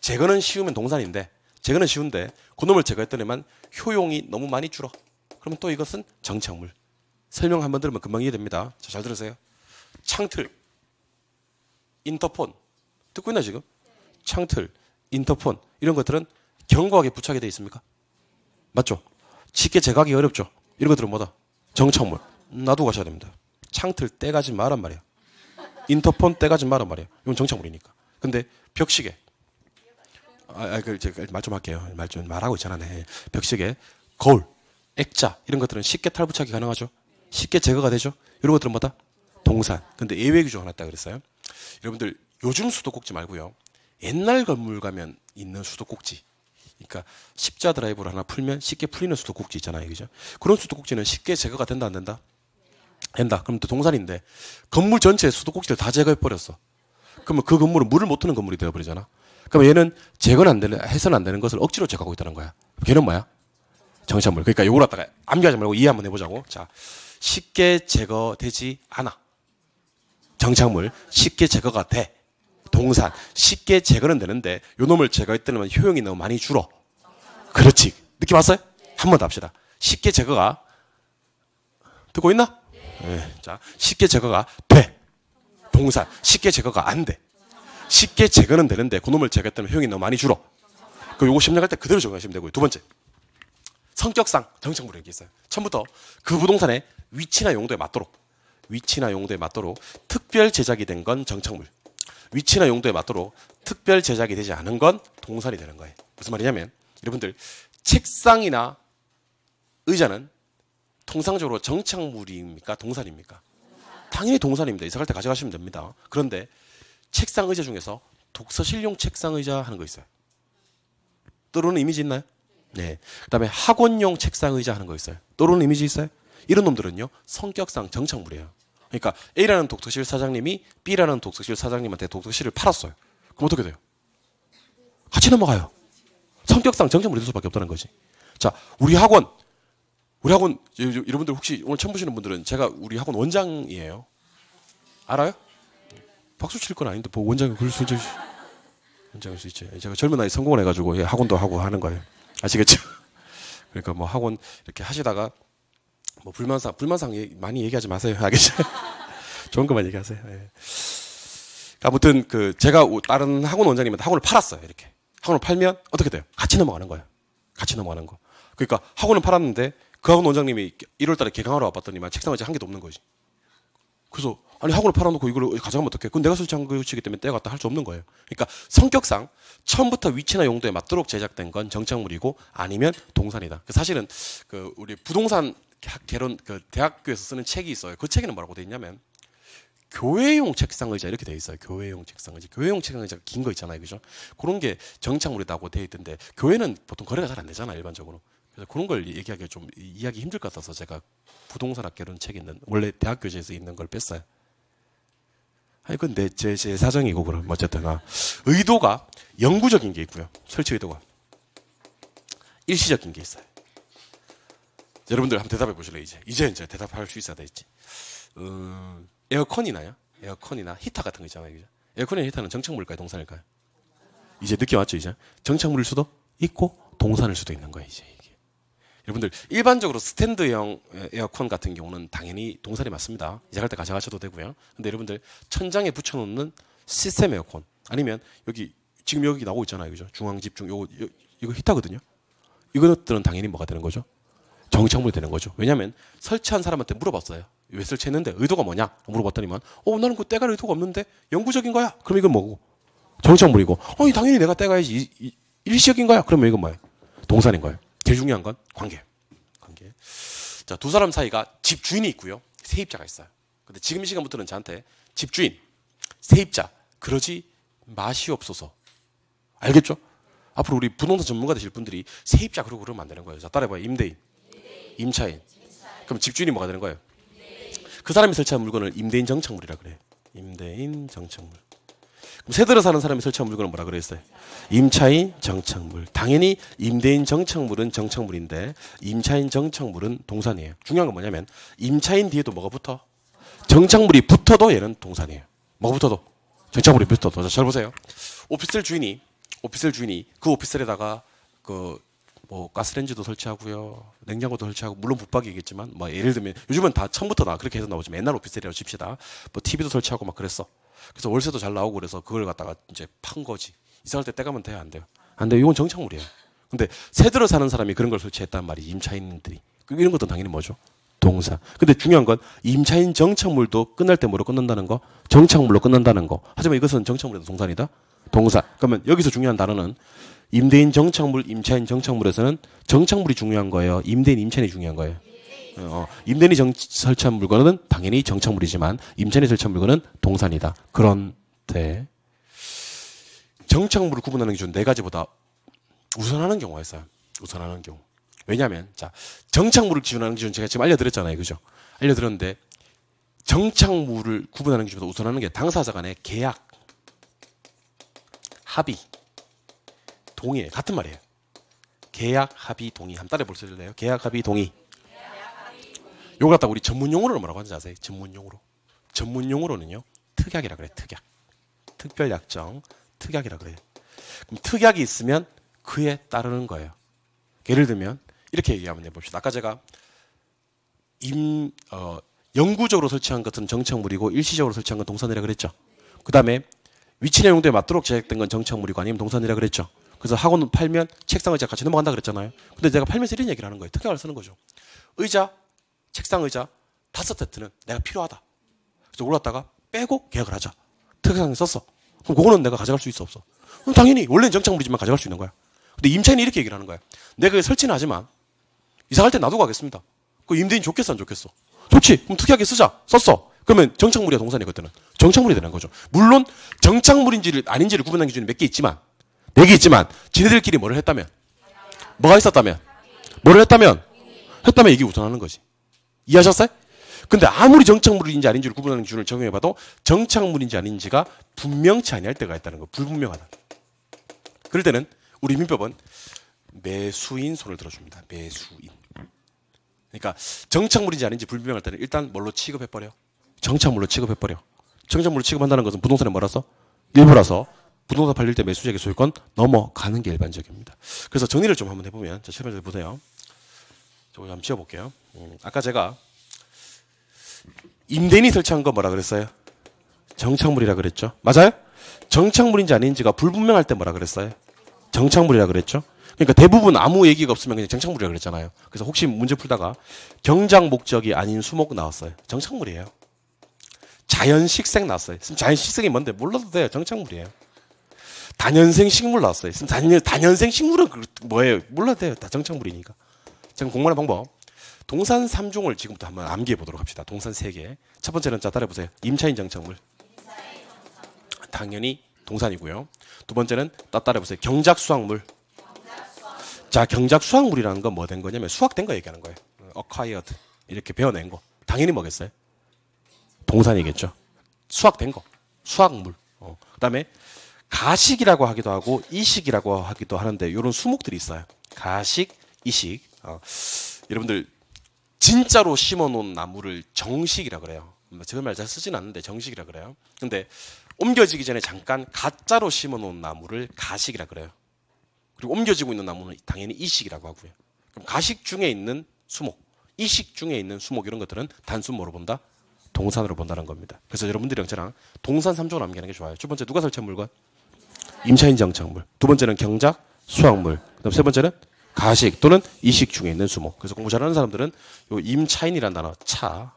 제거는 쉬우면 동산인데 제거는 쉬운데 그놈을 제거했더니만 효용이 너무 많이 줄어. 그러면 또 이것은 정착물. 설명 한번 들으면 금방 이해됩니다. 자, 잘 들으세요. 창틀, 인터폰 듣고 있나 지금? 창틀, 인터폰 이런 것들은 견고하게 부착이 되어 있습니까? 맞죠? 쉽게 제거하기 어렵죠? 이런 것들은 뭐다? 정착물. 놔두고 가셔야 됩니다. 창틀 떼가지 마란 말이야. 인터폰 떼가지 마란 말이야. 이건 정착물이니까. 근데 벽시계. 제가 말 좀 할게요. 말하고 있잖아. 네. 벽시계, 거울, 액자 이런 것들은 쉽게 탈부착이 가능하죠? 쉽게 제거가 되죠? 이런 것들은 뭐다? 동산. 근데 예외 규정 하나 있다 그랬어요. 여러분들 요즘 수도꼭지 말고요. 옛날 건물 가면 있는 수도꼭지. 그러니까 십자 드라이브를 하나 풀면 쉽게 풀리는 수도꼭지 있잖아요. 그죠? 그런 수도꼭지는 쉽게 제거가 된다 안 된다? 된다. 그럼 또 동산인데 건물 전체에 수도꼭지를 다 제거해 버렸어. 그러면 그 건물은 물을 못 트는 건물이 되어 버리잖아. 그럼 얘는 제거는 안 되는, 해서는 안 되는 것을 억지로 제거하고 있다는 거야. 걔는 뭐야? 정착물. 그러니까 요걸 갖다가 암기하지 말고 이해 한번 해보자고. 자, 쉽게 제거되지 않아. 정착물. 쉽게 제거가 돼. 동산. 쉽게 제거는 되는데 요 놈을 제거했더니 효용이 너무 많이 줄어. 그렇지. 느낌 왔어요? 한 번 더 합시다. 쉽게 제거가 듣고 있나? 네. 자, 쉽게 제거가 돼. 동산. 쉽게 제거가 안 돼. 쉽게 제거는 되는데 그놈을 제거했더니 효용이 너무 많이 줄어. 그럼 요거 심리할 때 그대로 적용하시면 되고요. 두 번째. 성격상 정착물이 있어요. 처음부터 그 부동산의 위치나 용도에 맞도록 특별 제작이 된 건 정착물. 위치나 용도에 맞도록 특별 제작이 되지 않은 건 동산이 되는 거예요. 무슨 말이냐면 여러분들 책상이나 의자는 통상적으로 정착물입니까? 동산입니까? 당연히 동산입니다. 이사 갈 때 가져가시면 됩니다. 그런데 책상 의자 중에서 독서실용 책상 의자 하는 거 있어요. 떠오르는 이미지 있나요? 네. 그다음에 학원용 책상 의자 하는 거 있어요. 떠오르는 이미지 있어요? 이런 놈들은요 성격상 정착물이에요. 그러니까 A라는 독서실 사장님이 B라는 독서실 사장님한테 독서실을 팔았어요. 그럼 어떻게 돼요? 같이 넘어가요. 성격상 정착물이 될 수밖에 없다는 거지. 자, 우리 학원 여러분들 혹시 오늘 처음 보시는 분들은 제가 우리 학원 원장이에요. 알아요? 박수 칠 건 아닌데 뭐 원장이 그럴 수 있지. 원장일 수 있지. 제가 젊은 나이 성공을 해가지고 학원도 하고 하는 거예요. 아시겠죠? 그러니까 뭐 학원 이렇게 하시다가 뭐 불만사항 많이 얘기하지 마세요. 알겠죠? 좋은 것만 얘기하세요. 예. 아무튼 제가 다른 학원 원장님한테 학원을 팔았어요. 이렇게 학원을 팔면 어떻게 돼요? 같이 넘어가는 거예요. 같이 넘어가는 거. 그러니까 학원을 팔았는데 그 학원 원장님이 1월달에 개강하러 와봤더니만 책상 의자 한 개도 없는 거지. 그래서 아니 학원을 팔아놓고 이걸 가져가면 어떡해? 그건 내가 설치한 것이기 때문에 내가 갖다 할 수 없는 거예요. 그러니까 성격상 처음부터 위치나 용도에 맞도록 제작된 건 정착물이고 아니면 동산이다. 사실은 우리 부동산 개론 대학교에서 쓰는 책이 있어요. 그 책에는 뭐라고 돼 있냐면 교회용 책상 의자 이렇게 돼 있어요. 교회용 책상 의자. 교회용 책상 의자 긴 거 있잖아요. 그죠? 그런 게 정착물이라고 돼 있던데 교회는 보통 거래가 잘 안 되잖아요. 일반적으로. 그래서 그런 걸 얘기하기가 좀 이해하기 힘들 것 같아서 제가 부동산학 개론 책에 있는 원래 대학 교재에서 있는 걸 뺐어요. 아니 그건 제 사정이고 그럼 어쨌든 의도가 영구적인 게 있고요. 설치 의도가 일시적인 게 있어요. 여러분들 한번 대답해 보실래요? 이제 대답할 수 있어야 되겠지. 에어컨이나요? 에어컨이나 히터 같은 거 있잖아요. 그죠? 에어컨이나 히터는 정착물일까요? 동산일까요? 이제 느낌 왔죠? 이제 정착물일 수도 있고 동산일 수도 있는 거예요. 이제 이게. 여러분들 일반적으로 스탠드형 에어컨 같은 경우는 당연히 동산이 맞습니다. 이제 갈 때 가져가셔도 되고요. 근데 여러분들 천장에 붙여놓는 시스템 에어컨 아니면 지금 여기 나오고 있잖아요. 그죠? 중앙 집중 이거 히터거든요. 이것들은 당연히 뭐가 되는 거죠? 정착물이 되는 거죠. 왜냐하면 설치한 사람한테 물어봤어요. 왜 설치했는데 의도가 뭐냐? 물어봤더니만 나는 그 떼갈 의도가 없는데 영구적인 거야. 그럼 이건 뭐고? 정착물이고. 당연히 내가 떼가야지. 일시적인 거야. 그러면 이건 뭐예요? 동산인 거예요. 제일 중요한 건 관계. 자, 두 사람 사이가 집주인이 있고요. 세입자가 있어요. 근데 지금 이 시간부터는 저한테 집주인, 세입자 그러지 맛이 없어서. 알겠죠? 앞으로 우리 부동산 전문가 되실 분들이 세입자 그러면 안 되는 거예요. 자, 따라해봐요. 임대인, 임차인. 그럼 집주인이 뭐가 되는 거예요? 그 사람이 설치한 물건을 임대인 정착물이라 그래요. 임대인 정착물. 그럼 새 들어 사는 사람이 설치한 물건은 뭐라 그랬어요? 임차인 정착물. 당연히 임대인 정착물은 정착물인데 임차인 정착물은 동산이에요. 중요한 건 뭐냐면 임차인 뒤에도 뭐가 붙어? 정착물이 붙어도 얘는 동산이에요. 뭐가 붙어도? 정착물이 붙어도. 자, 잘 보세요. 오피스텔 주인이 그 오피스텔에다가 뭐 가스레인지도 설치하고요, 냉장고도 설치하고, 물론 붙박이겠지만 뭐 예를 들면 요즘은 다 처음부터 그렇게 해서 나오지만 옛날 오피스텔이라고 칩시다. 뭐 TV도 설치하고 막 그랬어. 그래서 월세도 잘 나오고 그래서 그걸 갖다가 이제 판 거지. 이사할 때 떼가면 돼요, 안 돼요? 안 돼요. 이건 정착물이에요. 근데 새 들어 사는 사람이 그런 걸 설치했단 말이 임차인들이. 이런 것도 당연히 뭐죠? 동산. 근데 중요한 건 임차인 정착물도 끝날 때 뭐로 끝난다는 거? 정착물로 끝난다는 거. 하지만 이것은 정착물에도 동산이다? 동산. 그러면 여기서 중요한 단어는 임대인 정착물, 임차인 정착물에서는 정착물이 중요한 거예요? 임대인, 임차인이 중요한 거예요? 임대인이 설치한 물건은 당연히 정착물이지만 임차인이 설치한 물건은 동산이다. 그런데 정착물을 구분하는 기준 네 가지보다 우선하는 경우가 있어요. 우선하는 경우. 왜냐하면 자, 정착물을 기준하는 기준 제가 지금 알려드렸잖아요. 그죠? 알려드렸는데 정착물을 구분하는 기준보다 우선하는 게 당사자 간의 계약, 합의, 동의. 같은 말이에요. 계약, 합의, 동의. 한번 따라해 볼 수 있을래요? 계약, 합의, 동의. 요거 갖다 우리 전문용어로 뭐라고 하는지 아세요? 전문용어로. 전문용어로는요. 특약이라 그래요. 특약. 특별약정. 특약이라 그래요. 그럼 특약이 있으면 그에 따르는 거예요. 예를 들면 이렇게 얘기하면 해봅시다. 아까 제가 영구적으로 설치한 것은 정착물이고 일시적으로 설치한 건 동산이라 그랬죠. 그 다음에 위치나 용도에 맞도록 제작된 건 정착물이고 아니면 동산이라 그랬죠. 그래서 학원 팔면 책상 의자 같이 넘어간다 그랬잖아요. 근데 내가 팔면서 이런 얘기를 하는 거예요. 특약을 쓰는 거죠. 의자, 책상 의자 5세트는 내가 필요하다. 그래서 올랐다가 빼고 계약을 하자. 특약상에 썼어. 그럼 그거는 내가 가져갈 수 있어 없어? 그럼 당연히 원래는 정착물이지만 가져갈 수 있는 거야. 근데 임차인이 이렇게 얘기를 하는 거야. 내가 설치는 하지만 이사 갈 때 놔두고 가겠습니다. 그 임대인 좋겠어 안 좋겠어? 좋지. 그럼 특이하게 쓰자. 썼어. 그러면 정착물이야 동산이 그때는. 정착물이 되는 거죠. 물론 정착물인지를 아닌지를 구분하는 기준이 몇 개 있지만 4개 있지만 지네들끼리 뭐를 했다면 뭐가 있었다면 뭐를 했다면 이게 우선하는 거지. 이해하셨어요? 근데 아무리 정착물인지 아닌지를 구분하는 기준을 적용해봐도 정착물인지 아닌지가 분명치 아니할 때가 있다는 거. 불분명하다. 그럴 때는 우리 민법은 매수인 손을 들어줍니다. 매수인. 그러니까 정착물인지 아닌지 불분명할 때는 일단 뭘로 취급해버려? 정착물로 취급해버려. 정착물로 취급한다는 것은 부동산에 뭐라서? 일부라서 부동산 팔릴 때 매수자에게 소유권 넘어가는 게 일반적입니다. 그래서 정리를 좀 한번 해보면 자, 설명을 보세요. 저거 한번 지워볼게요. 아까 제가 임대인이 설치한 거 뭐라 그랬어요? 정착물이라 그랬죠. 맞아요? 정착물인지 아닌지가 불분명할 때 뭐라 그랬어요? 정착물이라 그랬죠. 그러니까 대부분 아무 얘기가 없으면 그냥 정착물이라 그랬잖아요. 그래서 혹시 문제 풀다가 경작 목적이 아닌 수목 나왔어요. 정착물이에요. 자연식생 나왔어요. 자연식생이 뭔데? 몰라도 돼요. 정착물이에요. 다년생 식물 나왔어요. 다년생 식물은 뭐예요? 몰라도 돼요. 다 정착물이니까. 지금 공부하는 방법. 동산 3종을 지금부터 한번 암기해 보도록 합시다. 동산 3개. 첫 번째는 자 따라해보세요. 임차인 정착물. 당연히 동산이고요. 두 번째는 따라해보세요. 경작 수확물. 자, 경작 수확물이라는 건 뭐 된 거냐면 수확된 거 얘기하는 거예요. acquired. 이렇게 배워낸 거. 당연히 뭐겠어요? 동산이겠죠. 수확된 거. 수확물. 그 다음에 가식이라고 하기도 하고 이식이라고 하기도 하는데 이런 수목들이 있어요. 가식, 이식. 여러분들 진짜로 심어놓은 나무를 정식이라 그래요. 저 말 잘 쓰진 않는데 정식이라 그래요. 근데 옮겨지기 전에 잠깐 가짜로 심어놓은 나무를 가식이라 그래요. 그리고 옮겨지고 있는 나무는 당연히 이식이라고 하고요. 그럼 가식 중에 있는 수목, 이식 중에 있는 수목 이런 것들은 단순 뭐로 본다? 동산으로 본다는 겁니다. 그래서 여러분들이랑 저랑 동산 3종을 암기하는 게 좋아요. 첫 번째 누가 설치한 물건? 임차인 정착물. 두 번째는 경작, 수확물. 그다음 세 번째는 가식 또는 이식 중에 있는 수목. 그래서 공부 잘하는 사람들은 요 임차인이라는 단어 차.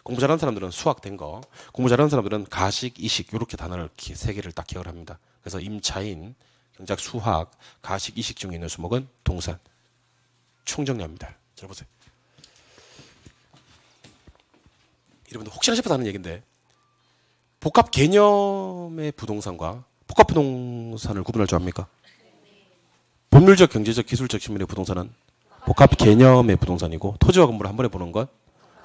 공부 잘하는 사람들은 수확된 거. 공부 잘하는 사람들은 가식, 이식 이렇게 단어를 세 개를 딱 기억을 합니다. 그래서 임차인, 경작, 수확, 가식, 이식 중에 있는 수목은 동산. 총정리합니다. 잘 보세요. 여러분들 혹시나 싶어서 하는 얘기인데 복합 개념의 부동산과 복합부동산을 구분할 줄 압니까? 법률적, 경제적, 기술적 측면의 부동산은 복합 개념의 부동산이고 토지와 건물을 한 번에 보는 건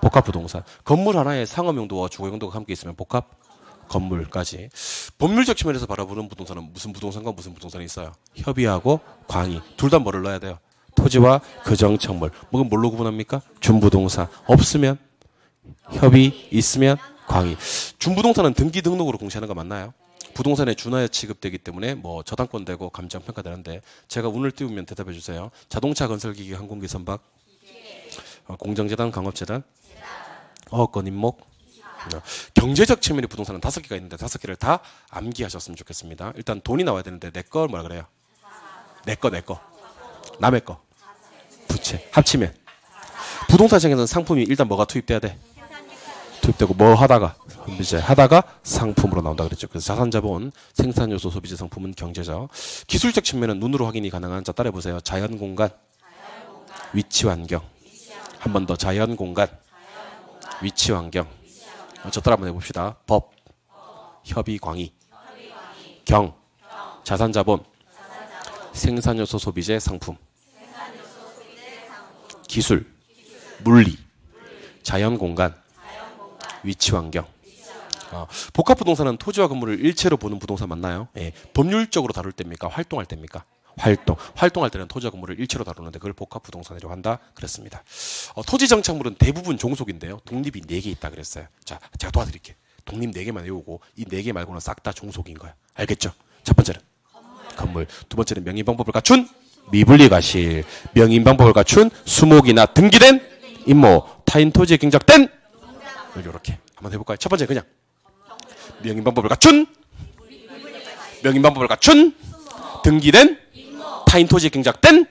복합부동산. 건물 하나에 상업용도와 주거용도가 함께 있으면 복합 건물까지. 법률적 측면에서 바라보는 부동산은 무슨 부동산과 무슨 부동산이 있어요? 협의하고 광의. 둘 다 뭐를 넣어야 돼요? 토지와 그정청물. 뭐가 뭘로 구분합니까? 준부동산. 없으면 협의, 있으면 광의. 준부동산은 등기 등록으로 공시하는 거 맞나요? 부동산에 준하여 취급되기 때문에 뭐 저당권 되고 감정 평가되는데 제가 운을 띄우면 대답해 주세요. 자동차 건설기기 항공기 선박 공정재단 강업재단 어업권 임목 경제적 측면의 부동산은 5개가 있는데 5개를 다 암기하셨으면 좋겠습니다. 일단 돈이 나와야 되는데 내 거 뭐라 그래요? 내 거 남의 거 부채 합치면 부동산 시장에서는 상품이 일단 뭐가 투입돼야 돼? 투입되고 뭐 하다가 이제 하다가 상품으로 나온다 그랬죠. 그래서 자산자본, 생산요소, 소비재 상품은 경제적. 기술적 측면은 눈으로 확인이 가능한 자 따라해보세요. 자연공간, 위치환경. 한 번 더 자연공간, 위치환경. 저 따라 한번 해봅시다. 법, 협의, 광의, 경, 자산자본, 생산요소, 소비재 상품, 기술, 물리, 자연공간, 위치환경. 복합부동산은 토지와 건물을 일체로 보는 부동산 맞나요? 예. 법률적으로 다룰 때입니까? 활동할 때입니까? 활동할 때는 토지와 건물을 일체로 다루는데 그걸 복합부동산이라고 한다 그랬습니다. 토지 정착물은 대부분 종속인데요. 독립이 4개 있다 그랬어요. 자, 제가 도와드릴게요. 독립 4개만 외우고 이 4개 말고는 싹 다 종속인 거야. 알겠죠? 첫 번째는 건물. 두 번째는 명의방법을 갖춘 미분리과실. 명의방법을 갖춘 수목이나 등기된 임모. 타인 토지에 경작된 이렇게 한번 해볼까요? 첫 번째 그냥 명의방법을 갖춘 등기된 타인 토지에 경작된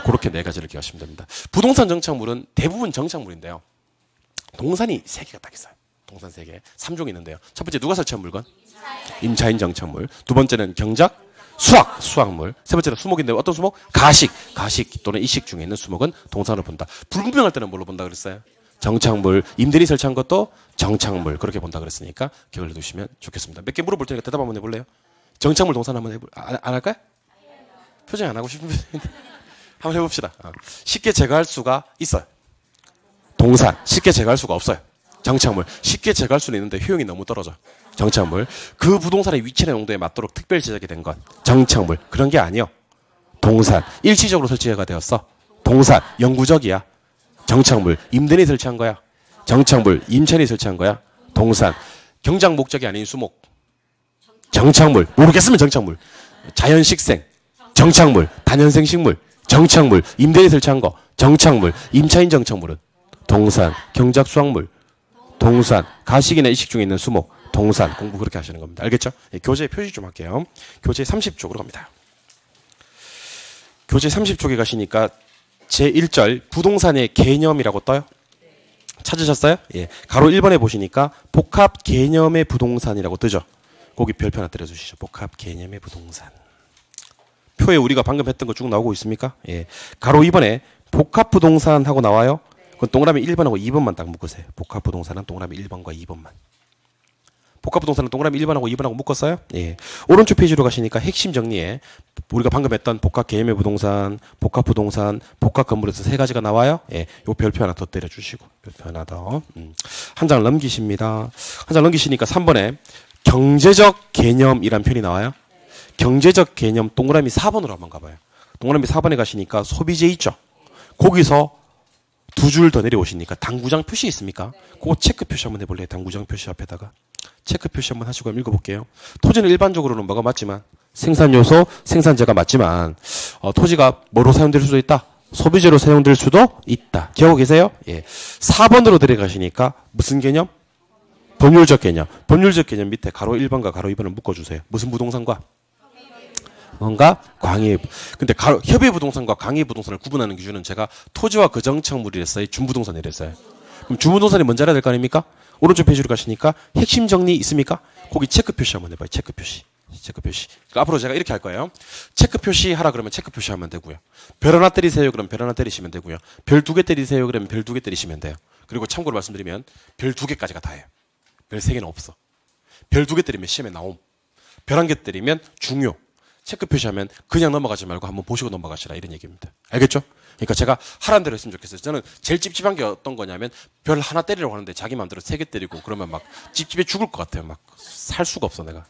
그렇게 4가지를 기억하시면 됩니다. 부동산 정착물은 대부분 정착물인데요. 동산이 3개가 딱 있어요. 동산 3개. 3종이 있는데요. 첫 번째 누가 설치한 물건? 임차인 정착물. 두 번째는 경작, 수확물. 세 번째는 수목인데 어떤 수목? 가식 또는 이식 중에 있는 수목은 동산으로 본다. 불분명할 때는 뭘로 본다 그랬어요? 정착물. 임대인이 설치한 것도 정착물. 그렇게 본다 그랬으니까 기억을 해두시면 좋겠습니다. 몇 개 물어볼 테니까 대답 한번 해볼래요? 정착물 동산 한번 안 할까요? 표정 안 하고 싶은 표정인데 한번 해봅시다. 쉽게 제거할 수가 있어요. 동산 쉽게 제거할 수가 없어요. 정착물 쉽게 제거할 수는 있는데 효용이 너무 떨어져. 정착물 그 부동산의 위치나 용도에 맞도록 특별 제작이 된 것. 정착물 그런 게 아니요. 동산 일시적으로 설치가 되었어. 동산 영구적이야. 정착물 임대인이 설치한 거야. 정착물 임차인이 설치한 거야. 동산 경작 목적이 아닌 수목. 정착물 모르겠으면 정착물 자연식생 정착물 단연생식물 정착물 임대인이 설치한 거 정착물 임차인 정착물은 동산 경작 수확물 동산 가식이나 이식 중에 있는 수목 동산 공부 그렇게 하시는 겁니다. 알겠죠? 예, 교재 표시 좀 할게요. 교재 30쪽으로 갑니다. 교재 30쪽에 가시니까 제1절 부동산의 개념이라고 떠요. 찾으셨어요? 예. 가로 1번에 보시니까 복합 개념의 부동산이라고 뜨죠. 거기 별표 하나 때려주시죠. 복합 개념의 부동산. 표에 우리가 방금 했던 거 쭉 나오고 있습니까? 예. 가로 2번에 복합 부동산 하고 나와요. 그건 동그라미 1번하고 2번만 딱 묶으세요. 복합 부동산은 동그라미 1번과 2번만. 복합 부동산은 동그라미 1번하고 2번하고 묶었어요? 예. 오른쪽 페이지로 가시니까 핵심 정리에 우리가 방금 했던 복합 개념의 부동산, 복합 부동산, 복합 건물에서 3가지가 나와요. 예. 요 별표 하나 더 때려 주시고. 별표 하나 더. 한 장을 넘기십니다. 한 장 넘기시니까 3번에 경제적 개념이란 편이 나와요. 경제적 개념 동그라미 4번으로 한번 가봐요. 동그라미 4번에 가시니까 소비재 있죠. 거기서 2줄 더 내려오시니까 당구장 표시 있습니까? 그거 체크 표시 한번 해볼래요? 당구장 표시 앞에다가 체크 표시 한번 하시고 한번 읽어볼게요. 토지는 일반적으로는 뭐가 맞지만 생산요소, 생산재가 맞지만 토지가 뭐로 사용될 수도 있다? 소비재로 사용될 수도 있다. 기억하고 계세요? 예. 4번으로 들어가시니까 무슨 개념? 법률적 개념. 법률적 개념 밑에 가로 1번과 가로 2번을 묶어주세요. 무슨 부동산과? 뭔가 광의. 근데 협의 부동산과 광의 부동산을 구분하는 기준은 제가 토지와 그정착물이랬어요. 준부동산이랬어요. 그럼 준부동산이 뭔지 알아야 될 거 아닙니까? 오른쪽 페이지로 가시니까 핵심 정리 있습니까? 거기 체크 표시 한번 해봐요. 체크 표시. 체크 표시. 그러니까 앞으로 제가 이렇게 할 거예요. 체크 표시 하라 그러면 체크 표시 하면 되고요. 별 하나 때리세요 그러면 별 하나 때리시면 되고요. 별 2개 때리세요 그러면 별 2개 때리시면 돼요. 그리고 참고로 말씀드리면 별 2개까지가 다예요. 별 3개는 없어. 별 2개 때리면 시험에 나옴. 별 한 개 때리면 중요. 체크 표시하면 그냥 넘어가지 말고 한번 보시고 넘어가시라 이런 얘기입니다. 알겠죠? 그러니까 제가 하라는 대로 했으면 좋겠어요. 저는 제일 찝찝한 게 어떤 거냐면 별 하나 때리려고 하는데 자기 마음대로 3개 때리고 그러면 막 찝찝해 죽을 것 같아요. 막 살 수가 없어 내가.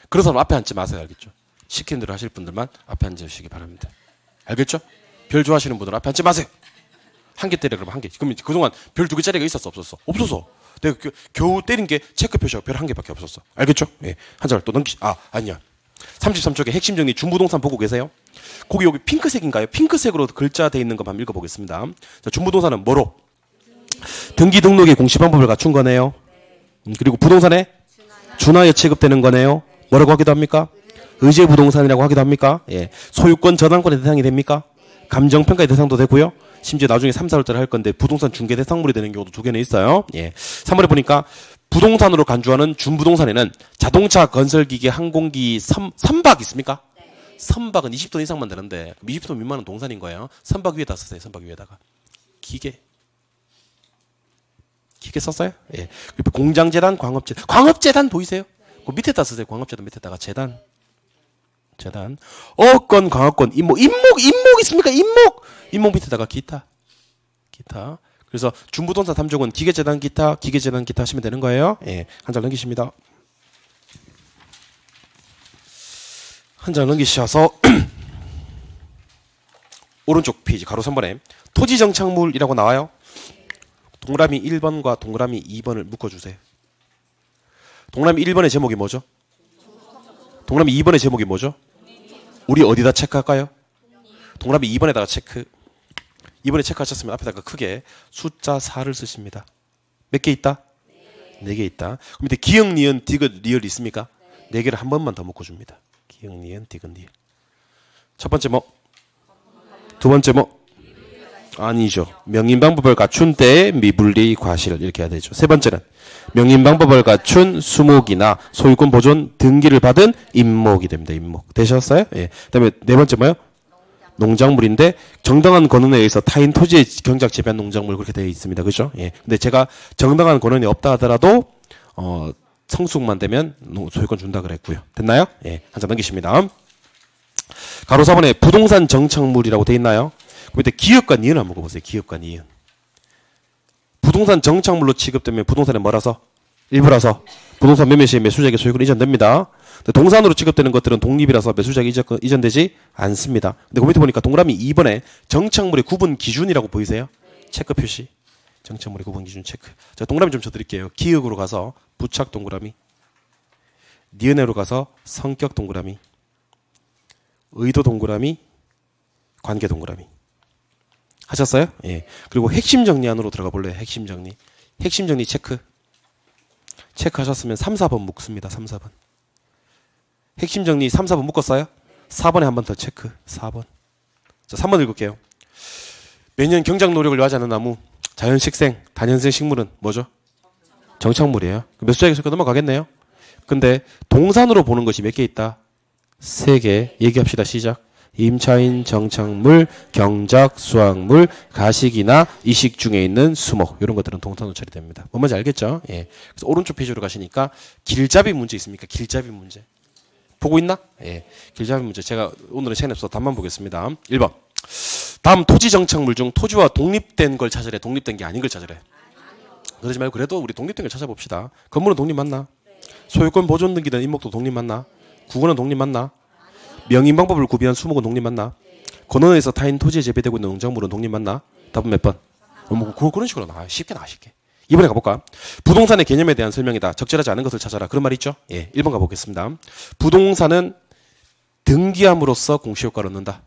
그런 사람 앞에 앉지 마세요. 알겠죠? 시키는 대로 하실 분들만 앞에 앉으시기 바랍니다. 알겠죠? 별 좋아하시는 분들은 앞에 앉지 마세요. 한 개 때려 그러면 한 개. 그러면 그동안 별 2개짜리가 있었어 없었어? 없었어. 내가 겨우 때린 게 체크 표시가 별 1개밖에 없었어. 알겠죠? 예. 한 장을 또 아니야. 33쪽에 핵심 정리 준부동산 보고 계세요? 거기 여기 핑크색인가요? 핑크색으로 글자 돼 있는 거 한번 읽어보겠습니다. 자, 준부동산은 뭐로? 등기 등록의 공시 방법을 갖춘 거네요. 그리고 부동산에 준하에 취급되는 거네요. 뭐라고 하기도 합니까? 의제 부동산이라고 하기도 합니까? 예. 소유권 저당권의 대상이 됩니까? 감정평가의 대상도 되고요. 심지어 나중에 3, 4월 달에 할 건데 부동산 중개 대상물이 되는 경우도 2개는 있어요. 예. 3월에 보니까 부동산으로 간주하는 준부동산에는 자동차, 건설기계, 항공기, 선박 있습니까? 네. 선박은 20톤 이상만 되는데 20톤 미만은 동산인 거예요. 선박 위에다 썼어요. 선박 위에다가. 기계 썼어요? 예. 공장재단, 광업재단 보이세요? 네. 그 밑에다 쓰세요. 광업재단 밑에다가 재단. 어권, 광업권, 임목 있습니까? 임목 밑에다가 기타. 그래서 준부동산 3종은 기계재단 기타 하시면 되는 거예요. 예. 한 장 넘기십니다. 한 장 넘기셔서 오른쪽 페이지 가로 3번에 토지정착물이라고 나와요. 동그라미 1번과 동그라미 2번을 묶어주세요. 동그라미 1번의 제목이 뭐죠? 동그라미 2번의 제목이 뭐죠? 우리 어디다 체크할까요? 동그라미 2번에다가 체크. 2번에 체크하셨으면 앞에다가 크게 숫자 4를 쓰십니다. 몇 개 있다? 4개 있다. 그럼 밑에 기역, 니은, 디귿, 리을 있습니까? 4개를 한 번만 더 묶어줍니다. 기역, 니은, 디귿, 리을. 첫 번째 뭐? 두 번째 뭐? 아니죠. 명인방법을 갖춘 때에 미분리 과실 이렇게 해야 되죠. 세 번째는 명인방법을 갖춘 수목이나 소유권 보존 등기를 받은 임목이 됩니다. 임목. 되셨어요? 예. 그다음에 네 번째 뭐요? 농작물인데 정당한 권한에 의해서 타인 토지의 경작 재배한 농작물 그렇게 되어 있습니다. 그렇죠? 예. 근데 제가 정당한 권한이 없다 하더라도 성숙만 되면 소유권 준다 그랬고요. 됐나요? 예. 한 장 넘기십니다. 가로 4번에 부동산 정착물이라고 되어 있나요? 그 밑에 기업과 니은 한번 묶어보세요. 기업과 니은. 부동산 정착물로 취급되면 부동산에 뭐라서? 일부라서 부동산 매매 시에 매수자에게 소유권 이전됩니다. 동산으로 취급되는 것들은 독립이라서 매수자에게 이전되지 않습니다. 근데 그 밑에 보니까 동그라미 2번에 정착물의 구분 기준이라고 보이세요? 체크 표시. 정착물의 구분 기준 체크. 자, 동그라미 좀 쳐드릴게요. 기역으로 가서 부착 동그라미. 니은으로 가서 성격 동그라미. 의도 동그라미. 관계 동그라미. 하셨어요? 예. 그리고 핵심 정리 안으로 들어가 볼래요? 핵심 정리. 핵심 정리 체크. 체크하셨으면 3, 4번 묶습니다. 3, 4번. 핵심 정리 3, 4번 묶었어요? 4번에 한 번 더 체크. 4번. 자, 3번 읽을게요. 매년 경작 노력을 요하지 않는 나무, 자연식생, 단연생 식물은 뭐죠? 정착물이에요. 매수자에게 소유권 넘어가겠네요. 근데 동산으로 보는 것이 몇 개 있다? 3개. 얘기합시다. 시작. 임차인, 정착물, 경작, 수확물, 가식이나 이식 중에 있는 수목 이런 것들은 동산으로 처리됩니다. 뭔 말인지 알겠죠? 예. 그래서 오른쪽 페이지로 가시니까 길잡이 문제 있습니까? 길잡이 문제. 보고 있나? 예. 길잡이 문제. 제가 오늘은 시간이 없어서 답만 보겠습니다. 1번. 다음 토지 정착물 중 토지와 독립된 걸 찾으래. 독립된 게 아닌 걸 찾으래. 그러지 말고 그래도 우리 독립된 걸 찾아봅시다. 건물은 독립 맞나? 소유권 보존 등기된 임목도 독립 맞나? 구분은 독립 맞나? 명인방법을 구비한 수목은 독립 맞나? 권한에서 타인 토지에 재배되고 있는 농작물은 독립 맞나? 답은 몇 번? 그런 식으로 나와. 쉽게 나와. 쉽게. 이번에 가볼까? 부동산의 개념에 대한 설명이다. 적절하지 않은 것을 찾아라. 그런 말 있죠? 예, 1번 가보겠습니다. 부동산은 등기함으로써 공시효과를 얻는다.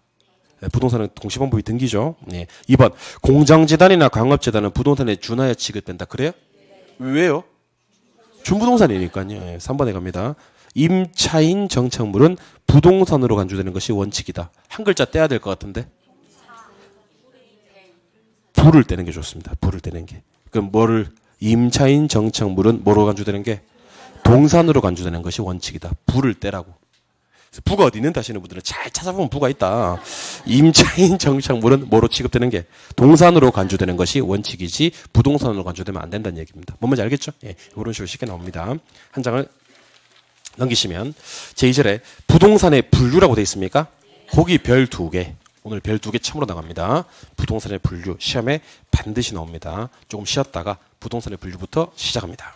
예, 부동산은 공시방법이 등기죠. 예. 2번 공장재단이나 강업재단은 부동산에 준하여 취급된다. 그래요? 왜요? 준부동산이니까요. 예, 3번에 갑니다. 임차인 정착물은 부동산으로 간주되는 것이 원칙이다. 한 글자 떼야 될 것 같은데. 불을 떼는 게 좋습니다. 불을 떼는 게. 그럼 뭐를 임차인 정착물은 뭐로 간주되는 게? 동산으로 간주되는 것이 원칙이다. 불을 떼라고. 부가 어디 있는데 하시는 분들은 잘 찾아보면 부가 있다. 임차인 정착물은 뭐로 취급되는 게? 동산으로 간주되는 것이 원칙이지 부동산으로 간주되면 안 된다는 얘기입니다. 뭔 말인지 알겠죠? 예, 이런 식으로 쉽게 나옵니다. 한 장을 넘기시면 제2절에 부동산의 분류라고 되어 있습니까? 거기 별 2개. 오늘 별 2개 처음으로 나갑니다. 부동산의 분류 시험에 반드시 나옵니다. 조금 쉬었다가 부동산의 분류부터 시작합니다.